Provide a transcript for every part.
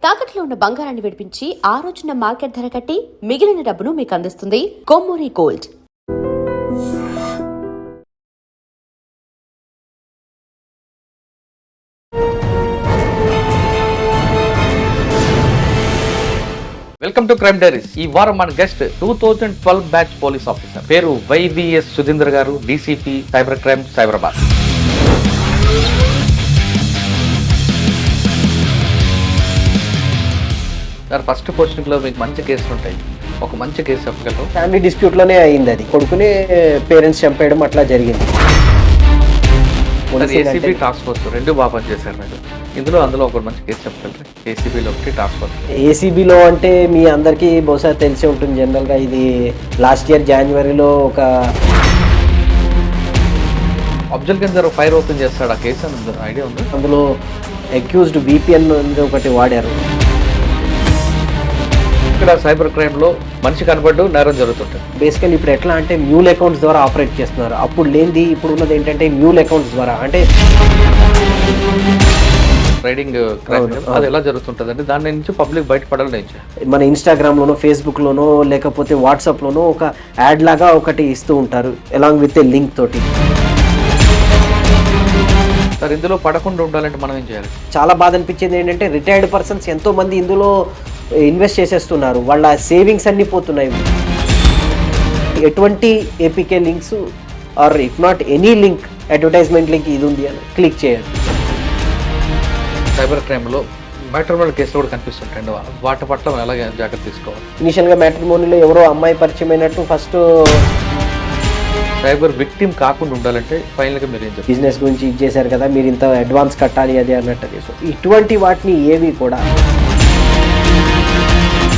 తాకట్లో ఉన్న బంగారాన్ని విడిపించి ఆ రోజున మార్కెట్ ధర కట్టి మిగిలిన డబ్బును మీకు అందిస్తుంది Kommuri gold. Welcome to crime diaries. ఈ వారం మన గెస్ట్ 2012 బ్యాచ్ పోలీస్ ఆఫీసర్, పేరు వైవిఎస్ సుధీంద్ర గారు, DCP cyber crime Cyberabad. Sir, first posting లో మీకు మంచి కేసులు ఉంటాయి. ఒక మంచి కేసు చెప్పగలరు? ఫ్యామిలీ డిస్ప్యూట్ లోనే అయింది. అది కొడుకుని పేరెంట్స్ చంపేయడం అట్లా జరిగింది. ఏసీబీ టాస్క్ ఫోర్స్ రెండు బాగా పనిచేశారు మీరు. అందులో ఒక మంచి కేసు చెప్పగలరు? ఏసీబీలో ఒకటి టాస్క్ ఫోర్స్. ఏసీబీలో అంటే మీ అందరికీ బహుశా తెలిసి ఉంటుంది. జనరల్గా ఇది లాస్ట్ ఇయర్ జనవరిలో ఒక అఫ్జల్ గంజర్ ఫైర్ ఓపెన్ చేస్తాడు. ఆ కేసు ఐడియా ఉంది? అందులో అక్యూజ్డ్ VPN ఒకటి వాడారు. ఇక్కడ సైబర్ క్రైమ్ లో మనిషి కనబడ్డు నేరం జరుగుతుంటుంది. బేసికల్లీ ఇప్పుడు ఎట్లా అంటే మ్యూల్ అకౌంట్స్ ద్వారా ఆపరేట్ చేస్తున్నారు. అప్పుడు లేనిది ఇప్పుడు ఉన్నది ఏంటంటే మ్యూల్ అకౌంట్స్ ద్వారా. అంటే ట్రేడింగ్ క్రైమ్ అది ఎలా జరుగుతుంటుంది అంటే దాని నుంచి పబ్లిక్ బయటపడాలి. మన ఇన్స్టాగ్రామ్ లోనో, ఫేస్బుక్ లోనో, లేకపోతే వాట్సాప్ లోనో ఒక యాడ్ లాగా ఒకటి ఇస్తూ ఉంటారు అలాంగ్ విత్ ఏ లింక్ తోటి. సార్, ఇందులో పడకుండా ఉండాలంటే మనం ఏం చేయాలి? చాలా బాధ అనిపించింది ఏంటంటే రిటైర్డ్ పర్సన్స్ ఎంతో మంది ఇందులో ఇన్వెస్ట్ చేసేస్తున్నారు. వాళ్ళ సేవింగ్స్ అన్నీ పోతున్నాయి. ఎటువంటి APK links or if not any link, advertisement link ఇది ఉంది అని క్లిక్ చేయండి. సైబర్ క్రైమ్లో మ్యాట్రిమోనియల్ కేసులు కూడా కనిపిస్తుంటాయండి. వాటి పట్ల ఎలా జాగ్రత్త తీసుకోవాలి? ఇనిషియల్గా మ్యాట్రిమోనీలో ఎవరో అమ్మాయి పరిచయం అయినట్టు ఫస్ట్ సైబర్ విక్టిమ్ కాకుండా ఉండాలంటే ఫైనల్గా మీరు ఏం చెప్పారు? బిజినెస్ గురించి ఇది చేశారు కదా, మీరు ఇంత అడ్వాన్స్ కట్టాలి అది అన్నట్టు. సో ఇటువంటి వాటిని ఏవి కూడా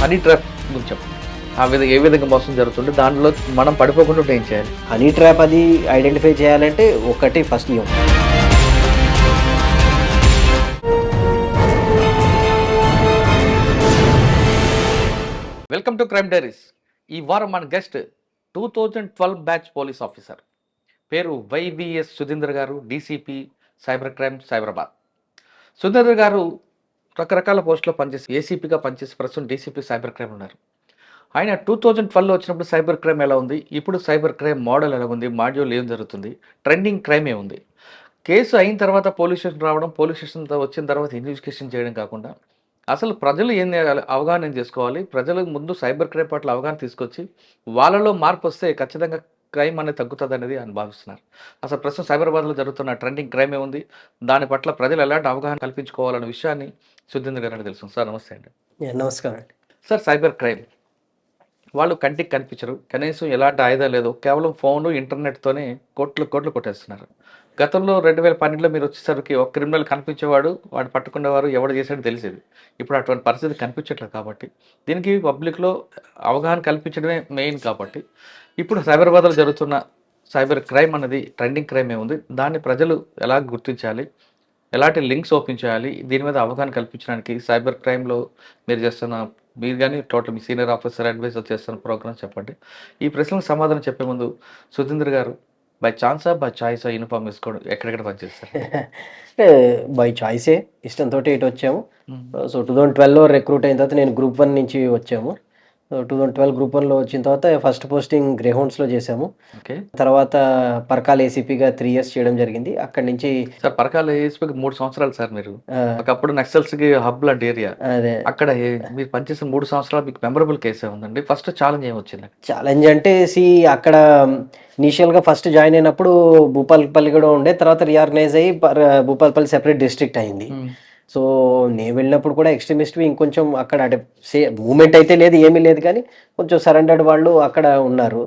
హనీ ట్రాప్ గురించి చెప్పండి. ఏ విధంగా మోసం జరుగుతుంటే దాంట్లో మనం పడిపోకుండా ఏం చేయాలి? హనీ ట్రాప్ అది ఐడెంటిఫై చేయాలంటే ఒకటి first welcome to crime diaries. ఈ వారం మన గెస్ట్ 2012 బ్యాచ్ పోలీస్ ఆఫీసర్, పేరు వైవిఎస్ సుధీంద్ర గారు, DCP cyber crime Cyberabad. Sudhindra గారు రకరకాల పోస్టులో పనిచేసి ఏసీపీగా పనిచేసి ప్రస్తుతం డీసీపీ సైబర్ క్రైమ్ ఉన్నారు. ఆయన 2012లో వచ్చినప్పుడు సైబర్ క్రైమ్ ఎలా ఉంది, ఇప్పుడు సైబర్ క్రైమ్ మోడల్ ఎలా ఉంది, మాడ్యూల్ ఏం జరుగుతుంది, ట్రెండింగ్ క్రైమ్ ఏముంది, కేసు అయిన తర్వాత పోలీస్ స్టేషన్ రావడం, పోలీస్ స్టేషన్ వచ్చిన తర్వాత ఇన్వెస్టిగేషన్ చేయడం కాకుండా అసలు ప్రజలు ఏం అవగాహన చేసుకోవాలి, ప్రజలకు ముందు సైబర్ క్రైమ్ పట్ల అవగాహన తీసుకొచ్చి వాళ్ళలో మార్పు వస్తే ఖచ్చితంగా క్రైమ్ అనేది తగ్గుతుంది అనేది అని భావిస్తున్నారు. అసలు ప్రస్తుతం సైబరాబాద్లో జరుగుతున్న ట్రెండింగ్ క్రైమ్ ఏముంది, దాని పట్ల ప్రజలు ఎలాంటి అవగాహన కల్పించుకోవాలన్న విషయాన్ని సుధీంద్ర గారు తెలుసు. సార్ నమస్తే అండి. నమస్కారం అండి. సార్, సైబర్ క్రైమ్ వాళ్ళు కంటికి కనిపించరు, కనీసం ఎలాంటి ఆయుధం లేదు, కేవలం ఫోను ఇంటర్నెట్తోనే కోట్లు కొట్టేస్తున్నారు. గతంలో 2012లో మీరు వచ్చేసరికి ఒక క్రిమినల్ కనిపించేవాడు, వాడు పట్టుకునేవారు, ఎవడు చేశాడో తెలిసేది. ఇప్పుడు అటువంటి పరిస్థితి కనిపించట్లేదు. కాబట్టి దీనికి పబ్లిక్లో అవగాహన కల్పించడమే మెయిన్. కాబట్టి ఇప్పుడు సైబరాబాద్లో జరుగుతున్న సైబర్ క్రైమ్ అనేది ట్రెండింగ్ క్రైమ్ ఏముంది, దాన్ని ప్రజలు ఎలా గుర్తించాలి, ఎలాంటి లింక్స్ ఓపెన్ చేయాలి, దీని మీద అవగాహన కల్పించడానికి సైబర్ క్రైమ్లో మీరు కానీ టోటల్ మీ సీనియర్ ఆఫీసర్ అడ్వైజర్ చేస్తున్న ప్రోగ్రామ్ చెప్పండి. ఈ ప్రశ్నలకు సమాధానం చెప్పే ముందు సుధీంద్ర గారు, బై ఛాన్సా బై చాయిసా యూనిఫామ్ వేసుకోవడం ఎక్కడెక్కడ పనిచేస్తారు? బై చాయిసే, ఇష్టంతో ఇటు వచ్చాము. సో 2012లో రిక్రూట్ అయిన తర్వాత నేను గ్రూప్ 1 నుంచి వచ్చాము. 2012 గ్రూప్ 1లో వచ్చిన తర్వాత ఫస్ట్ పోస్టింగ్ గ్రేహౌండ్స్లో చేశాము. తర్వాత పరకాల ఏసీపీగా 3 years చేయడం జరిగింది. అక్కడి నుంచి సార్ పరకాల ఏసీపీకి 3 సంవత్సరాలు సార్. మీరు ఒకప్పుడు నక్సల్స్కి హబ్ లాంటి ఏరియా, అదే అక్కడ మీరు పనిచేసిన 3 సంవత్సరాలు మీకు మెమరబుల్ కేసే ఉందండి. ఫస్ట్ ఛాలెంజ్ ఏమొచ్చింది? ఛాలెంజ్ అంటే అక్కడ ఇనిషియల్గా ఫస్ట్ జాయిన్ అయినప్పుడు భూపాలపల్లి కూడా ఉండే, తర్వాత రీఆర్గనైజ్ అయ్యి భూపాలపల్లి సెపరేట్ డిస్ట్రిక్ట్ అయింది. సో నేను వెళ్ళినప్పుడు కూడా ఎక్స్ట్రీమిస్ట్వి ఇంకొంచెం అక్కడ అంటే మూమెంట్ అయితే లేదు, ఏమీ లేదు, కానీ కొంచెం సరెండర్డ్ వాళ్ళు అక్కడ ఉన్నారు.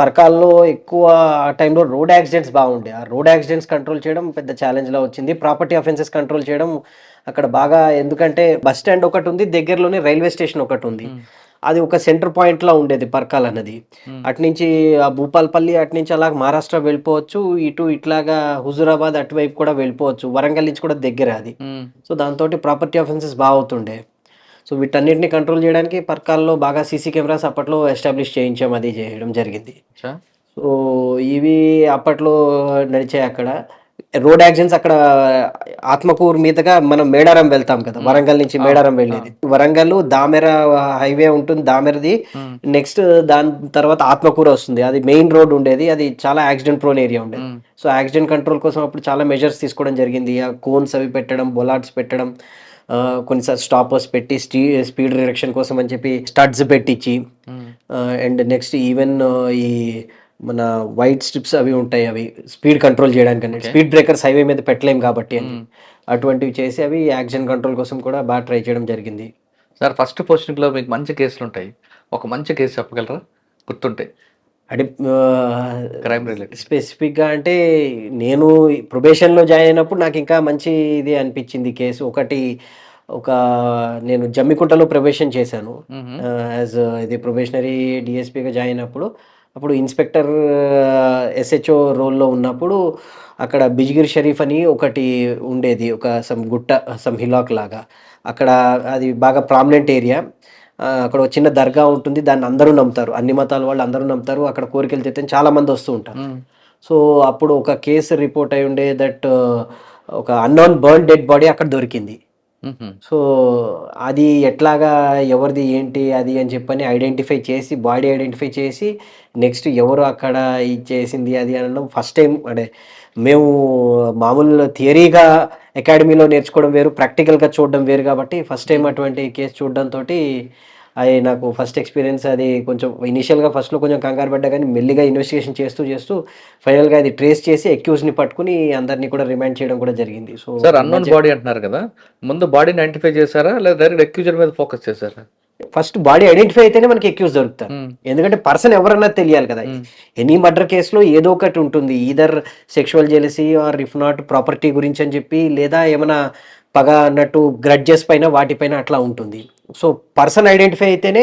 పరకాల్లో ఎక్కువ ఆ టైంలో రోడ్ యాక్సిడెంట్స్ బాగుండే. ఆ రోడ్ యాక్సిడెంట్స్ కంట్రోల్ చేయడం పెద్ద ఛాలెంజ్లా వచ్చింది. ప్రాపర్టీ అఫెన్సెస్ కంట్రోల్ చేయడం అక్కడ బాగా, ఎందుకంటే బస్ స్టాండ్ ఒకటి ఉంది, దగ్గరలోనే రైల్వే స్టేషన్ ఒకటి ఉంది. అది ఒక సెంటర్ పాయింట్లా ఉండేది పరకాల్ అన్నది. అటునుంచి ఆ భూపాలపల్లి అటునుంచి అలా మహారాష్ట్ర వెళ్ళిపోవచ్చు, ఇట్లాగా హుజూరాబాద్ అటువైపు కూడా వెళ్ళిపోవచ్చు, వరంగల్ నుంచి కూడా దగ్గర అది. సో దాంతో ప్రాపర్టీ అఫెన్సెస్ బాగా అవుతుండే. సో వీటన్నిటిని కంట్రోల్ చేయడానికి పరకాల్లో బాగా సీసీ కెమెరాస్ అప్పట్లో ఎస్టాబ్లిష్ చేయించాం, అది చేయడం జరిగింది. సో ఇవి అప్పట్లో నడిచాయి అక్కడ. రోడ్ యాక్సిడెంట్స్ అక్కడ ఆత్మకూరు మీదుగా మనం మేడారం వెళ్తాం కదా, వరంగల్ నుంచి మేడారం వెళ్ళేది. వరంగల్ దామెర హైవే ఉంటుంది, దామెరది. నెక్స్ట్ దాని తర్వాత ఆత్మకూరు వస్తుంది. అది మెయిన్ రోడ్ ఉండేది, అది చాలా యాక్సిడెంట్ ప్రోన్ ఏరియా ఉండేది. సో యాక్సిడెంట్ కంట్రోల్ కోసం అప్పుడు చాలా మెజర్స్ తీసుకోవడం జరిగింది. ఆ కోన్స్ అవి పెట్టడం, బొలాట్స్ పెట్టడం, కొన్నిసార్లు స్టాపర్స్ పెట్టి స్పీడ్ రిడక్షన్ కోసం అని చెప్పి స్టడ్స్ పెట్టించి, అండ్ నెక్స్ట్ ఈవెన్ ఈ మన వైట్ స్ట్రిప్స్ అవి ఉంటాయి, అవి స్పీడ్ కంట్రోల్ చేయడానికి. స్పీడ్ బ్రేకర్స్ హైవే మీద పెట్టలేం కాబట్టి అని అటువంటివి చేసి అవి యాక్సిడెంట్ కంట్రోల్ కోసం కూడా బాగా ట్రై చేయడం జరిగింది. సార్ ఫస్ట్ పోస్టింగ్లో మీకు మంచి కేసులు ఉంటాయి, ఒక మంచి కేసు చెప్పగలరా గుర్తుంటే? అంటే క్రైమ్ రిలేటెడ్ స్పెసిఫిక్గా అంటే నేను ప్రొబేషన్లో జాయిన్ అయినప్పుడు నాకు ఇంకా మంచి ఇది అనిపించింది కేసు ఒకటి. నేను జమ్మికుంటలో ప్రొబేషన్ చేశాను యాజ్ ఇది ప్రొబేషనరీ డిఎస్పీగా జాయిన్ అయినప్పుడు. అప్పుడు ఇన్స్పెక్టర్ ఎస్హెచ్ఓ రోల్లో ఉన్నప్పుడు అక్కడ బిజ్గిర్ షరీఫ్ అని ఒకటి ఉండేది, ఒక సమ్ హిలాక్ లాగా. అక్కడ అది బాగా ప్రామినెంట్ ఏరియా. అక్కడ ఒక చిన్న దర్గా ఉంటుంది, దాన్ని అందరూ నమ్ముతారు, అన్ని మతాల వాళ్ళు అందరూ నమ్ముతారు. అక్కడ కోరికలు తెస్తే చాలా మంది వస్తూ ఉంటారు. సో అప్పుడు ఒక కేసు రిపోర్ట్ అయి ఉండే దట్ ఒక అన్నోన్ బర్న్ డెడ్ బాడీ అక్కడ దొరికింది. సో అది ఎట్లాగా ఎవరిది ఏంటి అది అని చెప్పని ఐడెంటిఫై చేసి, బాడీ ఐడెంటిఫై చేసి, నెక్స్ట్ ఎవరు అక్కడ ఇది చేసింది అది అనడం ఫస్ట్ టైం. అంటే మేము మామూలు థియరీగా అకాడమీలో నేర్చుకోవడం వేరు, ప్రాక్టికల్గా చూడడం వేరు కాబట్టి ఫస్ట్ టైం అటువంటి కేసు చూడడంతో అది నాకు ఫస్ట్ ఎక్స్పీరియన్స్. అది కొంచెం ఇనిషియల్గా ఫస్ట్లో కొంచెం కంగారు పడ్డా, కానీ మెల్లిగా ఇన్వెస్టిగేషన్ చేస్తూ ఫైనల్గా అది ట్రేస్ చేసి అక్యూజ్ని పట్టుకుని అందరినీ కూడా రిమాండ్ చేయడం కూడా జరిగింది. సో సార్ అన్నోన్ బాడీ అంటున్నారు కదా, ముందు బాడీని ఐడెంటిఫై చేశారా లేదా డైరెక్ట్ అక్యూజర్ మీద ఫోకస్ చేశారా? ఫస్ట్ బాడీ ఐడెంటిఫై అయితేనే మనకి అక్యూజ్ దొరుకుతారు. ఎందుకంటే పర్సన్ ఎవరన్నా తెలియాలి కదా. ఎనీ మర్డర్ కేసులో ఏదో ఒకటి ఉంటుంది, either sexual jealousy or if not property గురించి అని చెప్పి, లేదా ఏమైనా పగ అన్నట్టు గ్రడ్జెస్ పైన వాటిపైన అట్లా ఉంటుంది. సో పర్సన్ ఐడెంటిఫై అయితేనే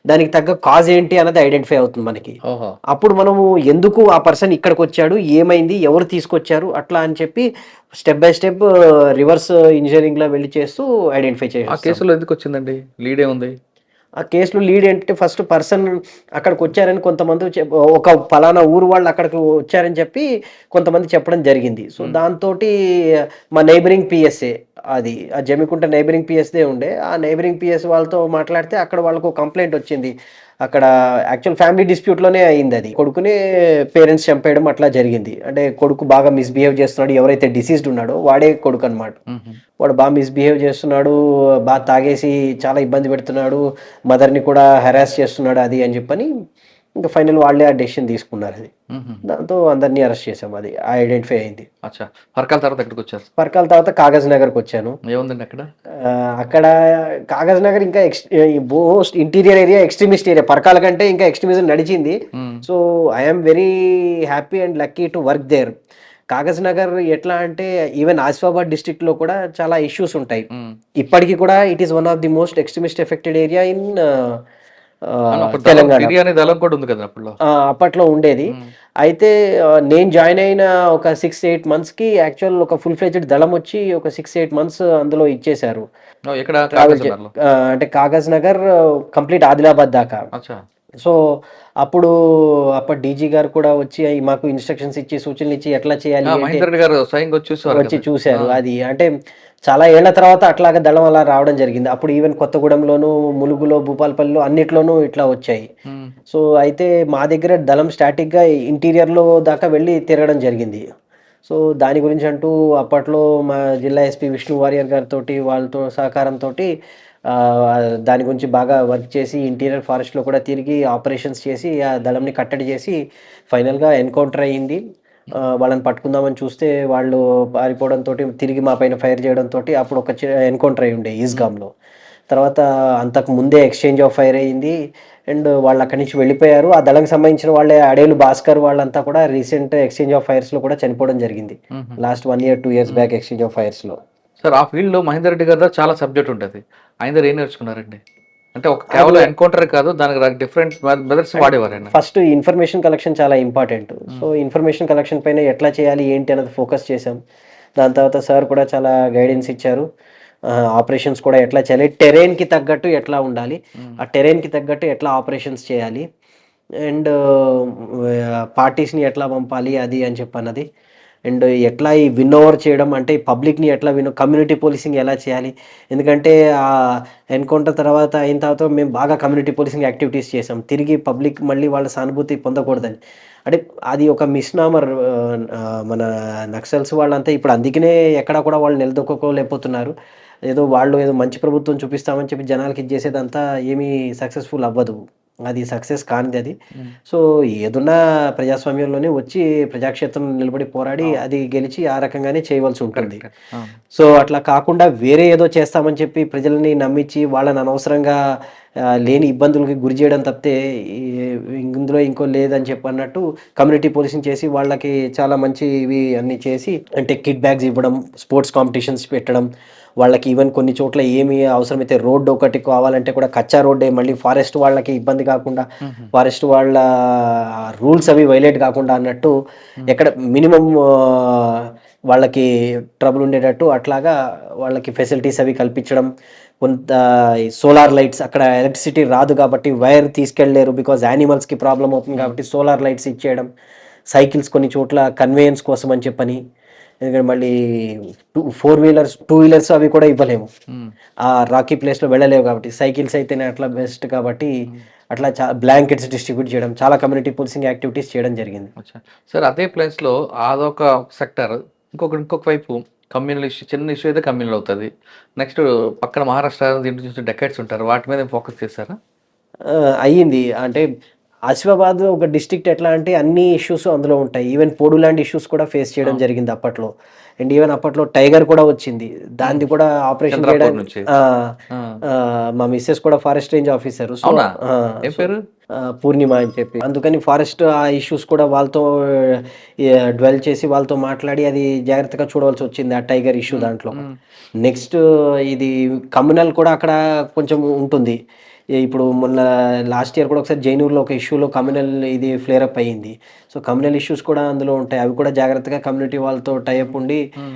దానికి తగ్గ కాజ్ ఏంటి అన్నది ఐడెంటిఫై అవుతుంది మనకి. అప్పుడు మనము ఎందుకు ఆ పర్సన్ ఇక్కడికి వచ్చాడు, ఏమైంది, ఎవరు తీసుకొచ్చారు అట్లా అని చెప్పి step by step reverse engineering లో వెళ్ళి చేస్తూ ఐడెంటిఫై చేయాలి. ఆ కేసులో ఎందుకు వచ్చిందండి, లీడ్ ఏముంది? ఆ కేసులో లీడ్ ఏంటంటే ఫస్ట్ పర్సన్ అక్కడికి వచ్చారని కొంతమంది ఒక ఫలానా ఊరు వాళ్ళు అక్కడికి వచ్చారని చెప్పి కొంతమంది చెప్పడం జరిగింది. సో దాంతో మా నైబరింగ్ పిఎస్ఏ, అది ఆ జమ్మికుంట నైబరింగ్ పిఎస్దే ఉండే, ఆ నైబరింగ్ పిఎస్ వాళ్ళతో మాట్లాడితే అక్కడ వాళ్ళకు కంప్లైంట్ వచ్చింది. అక్కడ యాక్చువల్ ఫ్యామిలీ డిస్ప్యూట్లోనే అయింది. అది కొడుకునే పేరెంట్స్ చంపేయడం అట్లా జరిగింది. అంటే కొడుకు బాగా మిస్బిహేవ్ చేస్తున్నాడు, ఎవరైతే డిసీజ్డ్ ఉన్నాడో వాడే కొడుకు అనమాట. వాడు బాగా మిస్బిహేవ్ చేస్తున్నాడు, బాగా తాగేసి చాలా ఇబ్బంది పెడుతున్నాడు, మదర్ని కూడా హెరాస్ చేస్తున్నాడు అది అని చెప్పని ఇంకా ఫైనల్ వాళ్ళే ఆ డెసిషన్ తీసుకున్నారు. అది దాంతో అందరినీ అరెస్ట్ చేసాం. అది ఐడెంటిఫై అయింది. అచ్చా, పర్కాల తర్వాత ఎక్కడికి వచ్చారు? పర్కాల తర్వాత కాగజ్ నగర్కి వచ్చాను. ఏముందండి అక్కడ? అక్కడ కాగజ్ నగర్ ఇంకా most interior area, extremist area. Parkal కంటే ఇంకా ఎక్స్ట్రీమిజం నడిచింది. So I'm very happy and lucky to work there. Kagaznagar ఎట్లా అంటే ఈవెన్ ఆసిఫాబాద్ డిస్ట్రిక్ట్ లో కూడా చాలా ఇష్యూస్ ఉంటాయి ఇప్పటికీ కూడా. It is one of the most extremist affected area in Telangana. అప్పట్లో ఉండేది. అయితే నేను జాయిన్ అయిన ఒక 6-8 months కి యాక్చువల్ ఒక ఫుల్ ఫ్లెడ్జ్డ్ దళం వచ్చి ఒక 6-8 months అందులో ఇచ్చేశారు. అంటే కాగజ్ నగర్ కంప్లీట్ ఆదిలాబాద్ దాకా. సో అప్పుడు అప్పటి డీజీ గారు కూడా వచ్చి మాకు ఇన్స్ట్రక్షన్స్ ఇచ్చి సూచనలు ఇచ్చి ఎట్లా చేయాలి వచ్చి చూశారు. అది అంటే చాలా ఏళ్ల తర్వాత అట్లాగా దళం అలా రావడం జరిగింది. అప్పుడు ఈవెన్ కొత్తగూడెంలోను, ములుగులో, భూపాలపల్లిలో అన్నిట్లోనూ ఇట్లా వచ్చాయి. సో అయితే మా దగ్గర దళం స్టాటిక్గా ఇంటీరియర్లో దాకా వెళ్ళి తిరగడం జరిగింది. సో దాని గురించి అంటూ అప్పట్లో మా జిల్లా ఎస్పీ విష్ణు వారియర్ గారితో వాళ్ళతో సహకారంతో దాని గురించి బాగా వర్క్ చేసి ఇంటీరియర్ ఫారెస్ట్లో కూడా తిరిగి ఆపరేషన్స్ చేసి ఆ దళంని కట్టడి చేసి ఫైనల్గా ఎన్కౌంటర్ అయ్యింది. వాళ్ళని పట్టుకుందామని చూస్తే వాళ్ళు పారిపోవడంతో తిరిగి మా పైన ఫైర్ చేయడంతో అప్పుడు ఒక ఎన్కౌంటర్ అయి ఉండే ఈస్గామ్లో. తర్వాత అంతకు ముందే ఎక్స్చేంజ్ ఆఫ్ ఫైర్ అయ్యింది అండ్ వాళ్ళు అక్కడి నుంచి వెళ్ళిపోయారు. ఆ దళంకి సంబంధించిన వాళ్ళే అడేలు భాస్కర్ వాళ్ళంతా కూడా రీసెంట్ ఎక్స్చేంజ్ ఆఫ్ ఫైర్స్లో కూడా చనిపోవడం జరిగింది. Last 1 year 2 years back exchange of ఫైర్స్లో. సార్ ఆ ఫీల్డ్లో మహేందర్ రెడ్డి గారు చాలా సబ్జెక్ట్ ఉంటుంది. ఆయన దగ్గర ఏం నేర్చుకున్నారండి? అంటే ఒక కేవలం ఎన్కౌంటర్ కాదు, దానికి డిఫరెంట్ మెథడ్స్ వాడేవారు. ఫస్ట్ ఇన్ఫర్మేషన్ కలెక్షన్ చాలా ఇంపార్టెంట్. సో ఇన్ఫర్మేషన్ కలెక్షన్ పైన ఎట్లా చేయాలి ఏంటి అనేది ఫోకస్ చేసాం. దాని తర్వాత సార్ కూడా చాలా గైడెన్స్ ఇచ్చారు. ఆపరేషన్స్ కూడా ఎట్లా చేయాలి, టెరైన్కి తగ్గట్టు ఎట్లా ఉండాలి, ఆ టెరైన్కి తగ్గట్టు ఎట్లా ఆపరేషన్స్ చేయాలి అండ్ పార్టీస్ని ఎట్లా పంపాలి అది అని చెప్పన్నది. అండ్ ఎట్లా ఈ విన్ ఓవర్ చేయడం అంటే పబ్లిక్ని ఎట్లా కమ్యూనిటీ పోలీసింగ్ ఎలా చేయాలి. ఎందుకంటే ఆ ఎన్కౌంటర్ తర్వాత అయిన తర్వాత మేము బాగా కమ్యూనిటీ పోలీసింగ్ యాక్టివిటీస్ చేసాం. తిరిగి పబ్లిక్ మళ్ళీ వాళ్ళ సానుభూతి పొందకూడదని. అంటే అది ఒక మిస్నామర్. మన నక్సల్స్ వాళ్ళంతా ఇప్పుడు అందుకనే ఎక్కడా కూడా వాళ్ళు నిలదొక్కుకోలేకపోతున్నారు. ఏదో మంచి ప్రభుత్వం చూపిస్తామని చెప్పి జనాలకి ఇచ్చేసేదంతా ఏమీ సక్సెస్‌ఫుల్ అవ్వదు. అది సక్సెస్ కానిదది. సో, ఏదున్నా ప్రజాస్వామ్యంలోనే వచ్చి ప్రజాక్షేత్రంలో నిలబడి పోరాడి అవును. అది గెలిచి ఆ రకంగానే చేయవలసి ఉంటుంది. కరెక్ట్. అవును. సో, అట్లా కాకుండా వేరే ఏదో చేస్తామని చెప్పి ప్రజల్ని నమ్మించి వాళ్ళని అనవసరంగా లేని ఇబ్బందులకి గురి చేయడం తప్పితే ఈ ఇందులో ఇంకో లేదని చెప్పన్నట్టు కమ్యూనిటీ పోలీసింగ్ చేసి వాళ్ళకి చాలా మంచి ఇవి అన్నీ చేసి అంటే కిట్ బ్యాగ్స్ ఇవ్వడం, స్పోర్ట్స్ కాంపిటీషన్స్ పెట్టడం, వాళ్ళకి ఈవెన్ కొన్ని చోట్ల ఏమి అవసరమైతే రోడ్డు ఒకటి కావాలంటే కూడా కచ్చా రోడ్డే మళ్ళీ ఫారెస్ట్ వాళ్ళకి ఇబ్బంది కాకుండా, ఫారెస్ట్ వాళ్ళ రూల్స్ అవి వైలేట్ కాకుండా అన్నట్టు ఎక్కడ మినిమమ్ వాళ్ళకి ట్రబుల్ ఉండేటట్టు అట్లాగా వాళ్ళకి ఫెసిలిటీస్ అవి కల్పించడం. కొంత సోలార్ లైట్స్ అక్కడ ఎలక్ట్రిసిటీ రాదు కాబట్టి వైర్ తీసుకెళ్ళలేరు బికాజ్ యానిమల్స్‌కి ప్రాబ్లమ్ అవుతుంది కాబట్టి సోలార్ లైట్స్ ఇచ్చేయడం. సైకిల్స్ కొన్ని చోట్ల కన్వేయన్స్ కోసం అని చెప్పని. ఎందుకంటే మళ్ళీ టూ వీలర్స్ అవి కూడా ఇవ్వలేము. ఆ రాకీ ప్లేస్‌లో వెళ్ళలేవు కాబట్టి సైకిల్స్ అయితేనే అట్లా బెస్ట్ కాబట్టి అట్లా బ్లాంకెట్స్ డిస్ట్రిబ్యూట్ చేయడం. చాలా కమ్యూనిటీ పోలీసింగ్ యాక్టివిటీస్ చేయడం జరిగింది. అచ్చా! సార్ అదే ప్లేస్‌లో అదొక సెక్టార్. ఇంకొక వైపు కమ్యూనల్ ఇష్యూ, చిన్న ఇష్యూ అయితే కమ్యూనల్ అవుతది. నెక్స్ట్ పక్కన మహారాష్ట్ర దీంట్లో చూస్తే డెకాయిట్స్ ఉంటారు. వాటి మీద ఫోకస్ చేశారా? అయ్యింది. అంటే ఆసిఫాబాద్ ఒక డిస్ట్రిక్ట్ ఎట్లా అంటే అన్ని ఇష్యూస్ అందులో ఉంటాయి. ఈవెన్ పోడులాంటి ఇష్యూస్ కూడా ఫేస్ చేయడం జరిగింది అప్పట్లో. అండ్ ఈవెన్ అప్పట్లో టైగర్ కూడా వచ్చింది. దాన్ని కూడా ఆపరేషన్ చంద్రపూర్ చేయడానికి నుంచి. ఆ! ఆ! మా మిసెస్ కూడా ఫారెస్ట్ రేంజ్ ఆఫీసరు. సో అవునా? ఆ! ఏం సో పేరు? పూర్ణిమ అని చెప్పి. అందుకని ఫారెస్ట్ ఆ ఇష్యూస్ కూడా వాళ్ళతో డ్వెల్ చేసి వాళ్ళతో మాట్లాడి అది జాగ్రత్తగా చూడవలసొచ్చింది ఆ టైగర్ ఇష్యూ దాంట్లో. హ్మ్. నెక్స్ట్ ఇది కమ్యూనల్ కూడా అక్కడ కొంచెం ఉంటుంది. ఇప్పుడు మొన్న లాస్ట్ ఇయర్ కూడా ఒకసారి జైనూర్‌లో ఒక ఇష్యూలో కమ్యూనల్ ఇది ఫ్లేర్ అప్ అయ్యింది. సో, కమ్యూనల్ ఇష్యూస్ కూడా అందులో ఉంటాయి. అవి కూడా జాగ్రత్తగా కమ్యూనిటీ వాళ్ళతో టై అప్ ఉండి హ్మ్.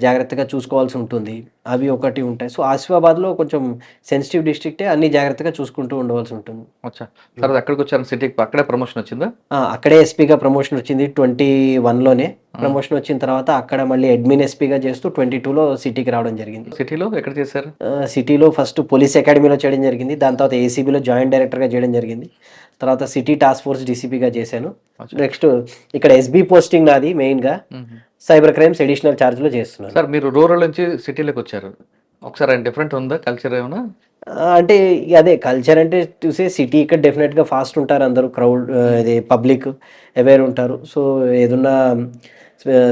జాగ్రత్తగా చూసుకోవాల్సి ఉంటుంది. అవి ఒకటి ఉంటాయి. సో, ఆసిఫాబాద్‌లో కొంచెం సెన్సిటివ్ డిస్ట్రిక్టే అన్నీ జాగ్రత్తగా చూసుకుంటూ ఉండవలసి ఉంటుంది. అచ్చా! తర్వాత ఎక్కడికొచ్చారు సిటీకి? అక్కడే ప్రమోషన్ వచ్చిందా? అక్కడే ఎస్పీగా ప్రమోషన్ వచ్చింది 21లోనే. హ్మ్. ప్రమోషన్ వచ్చిన తర్వాత అక్కడ మళ్ళీ అడ్మిన్ ఎస్పీగా చేస్తూ 22లో సిటీకి రావడం జరిగింది. సిటీలో ఎక్కడ చేశారు? సిటీలో ఫస్ట్ పోలీస్ అకాడమీలో చేయడం జరిగింది. దాని తర్వాత ఏసీబీలో జాయింట్ డైరెక్టర్‌గా చేయడం జరిగింది. తర్వాత సిటీ టాస్క్ ఫోర్స్ డీసీపీగా చేశాను. అచ్చా! నెక్స్ట్ ఇక్కడ ఎస్బీ పోస్టింగ్ నాది మెయిన్‌గా. హుహు. సైబర్ క్రైమ్స్ అడిషనల్ చార్జ్‌లో చేస్తున్నాను. సార్ మీరు రూరల్ నుంచి సిటీలోకొచ్చారు. ఒకసారి డిఫరెంట్ ఉందా కల్చర్ ఏమన్నా? అంటే ఇగ అదే కల్చర్ అంటే చూసే సిటీ ఇక్కడ డెఫినెట్‌గా ఫాస్ట్ ఉంటారు అందరూ క్రౌడ్ ఇది పబ్లిక్ అవేర్ ఉంటారు. సో, ఏదున్నా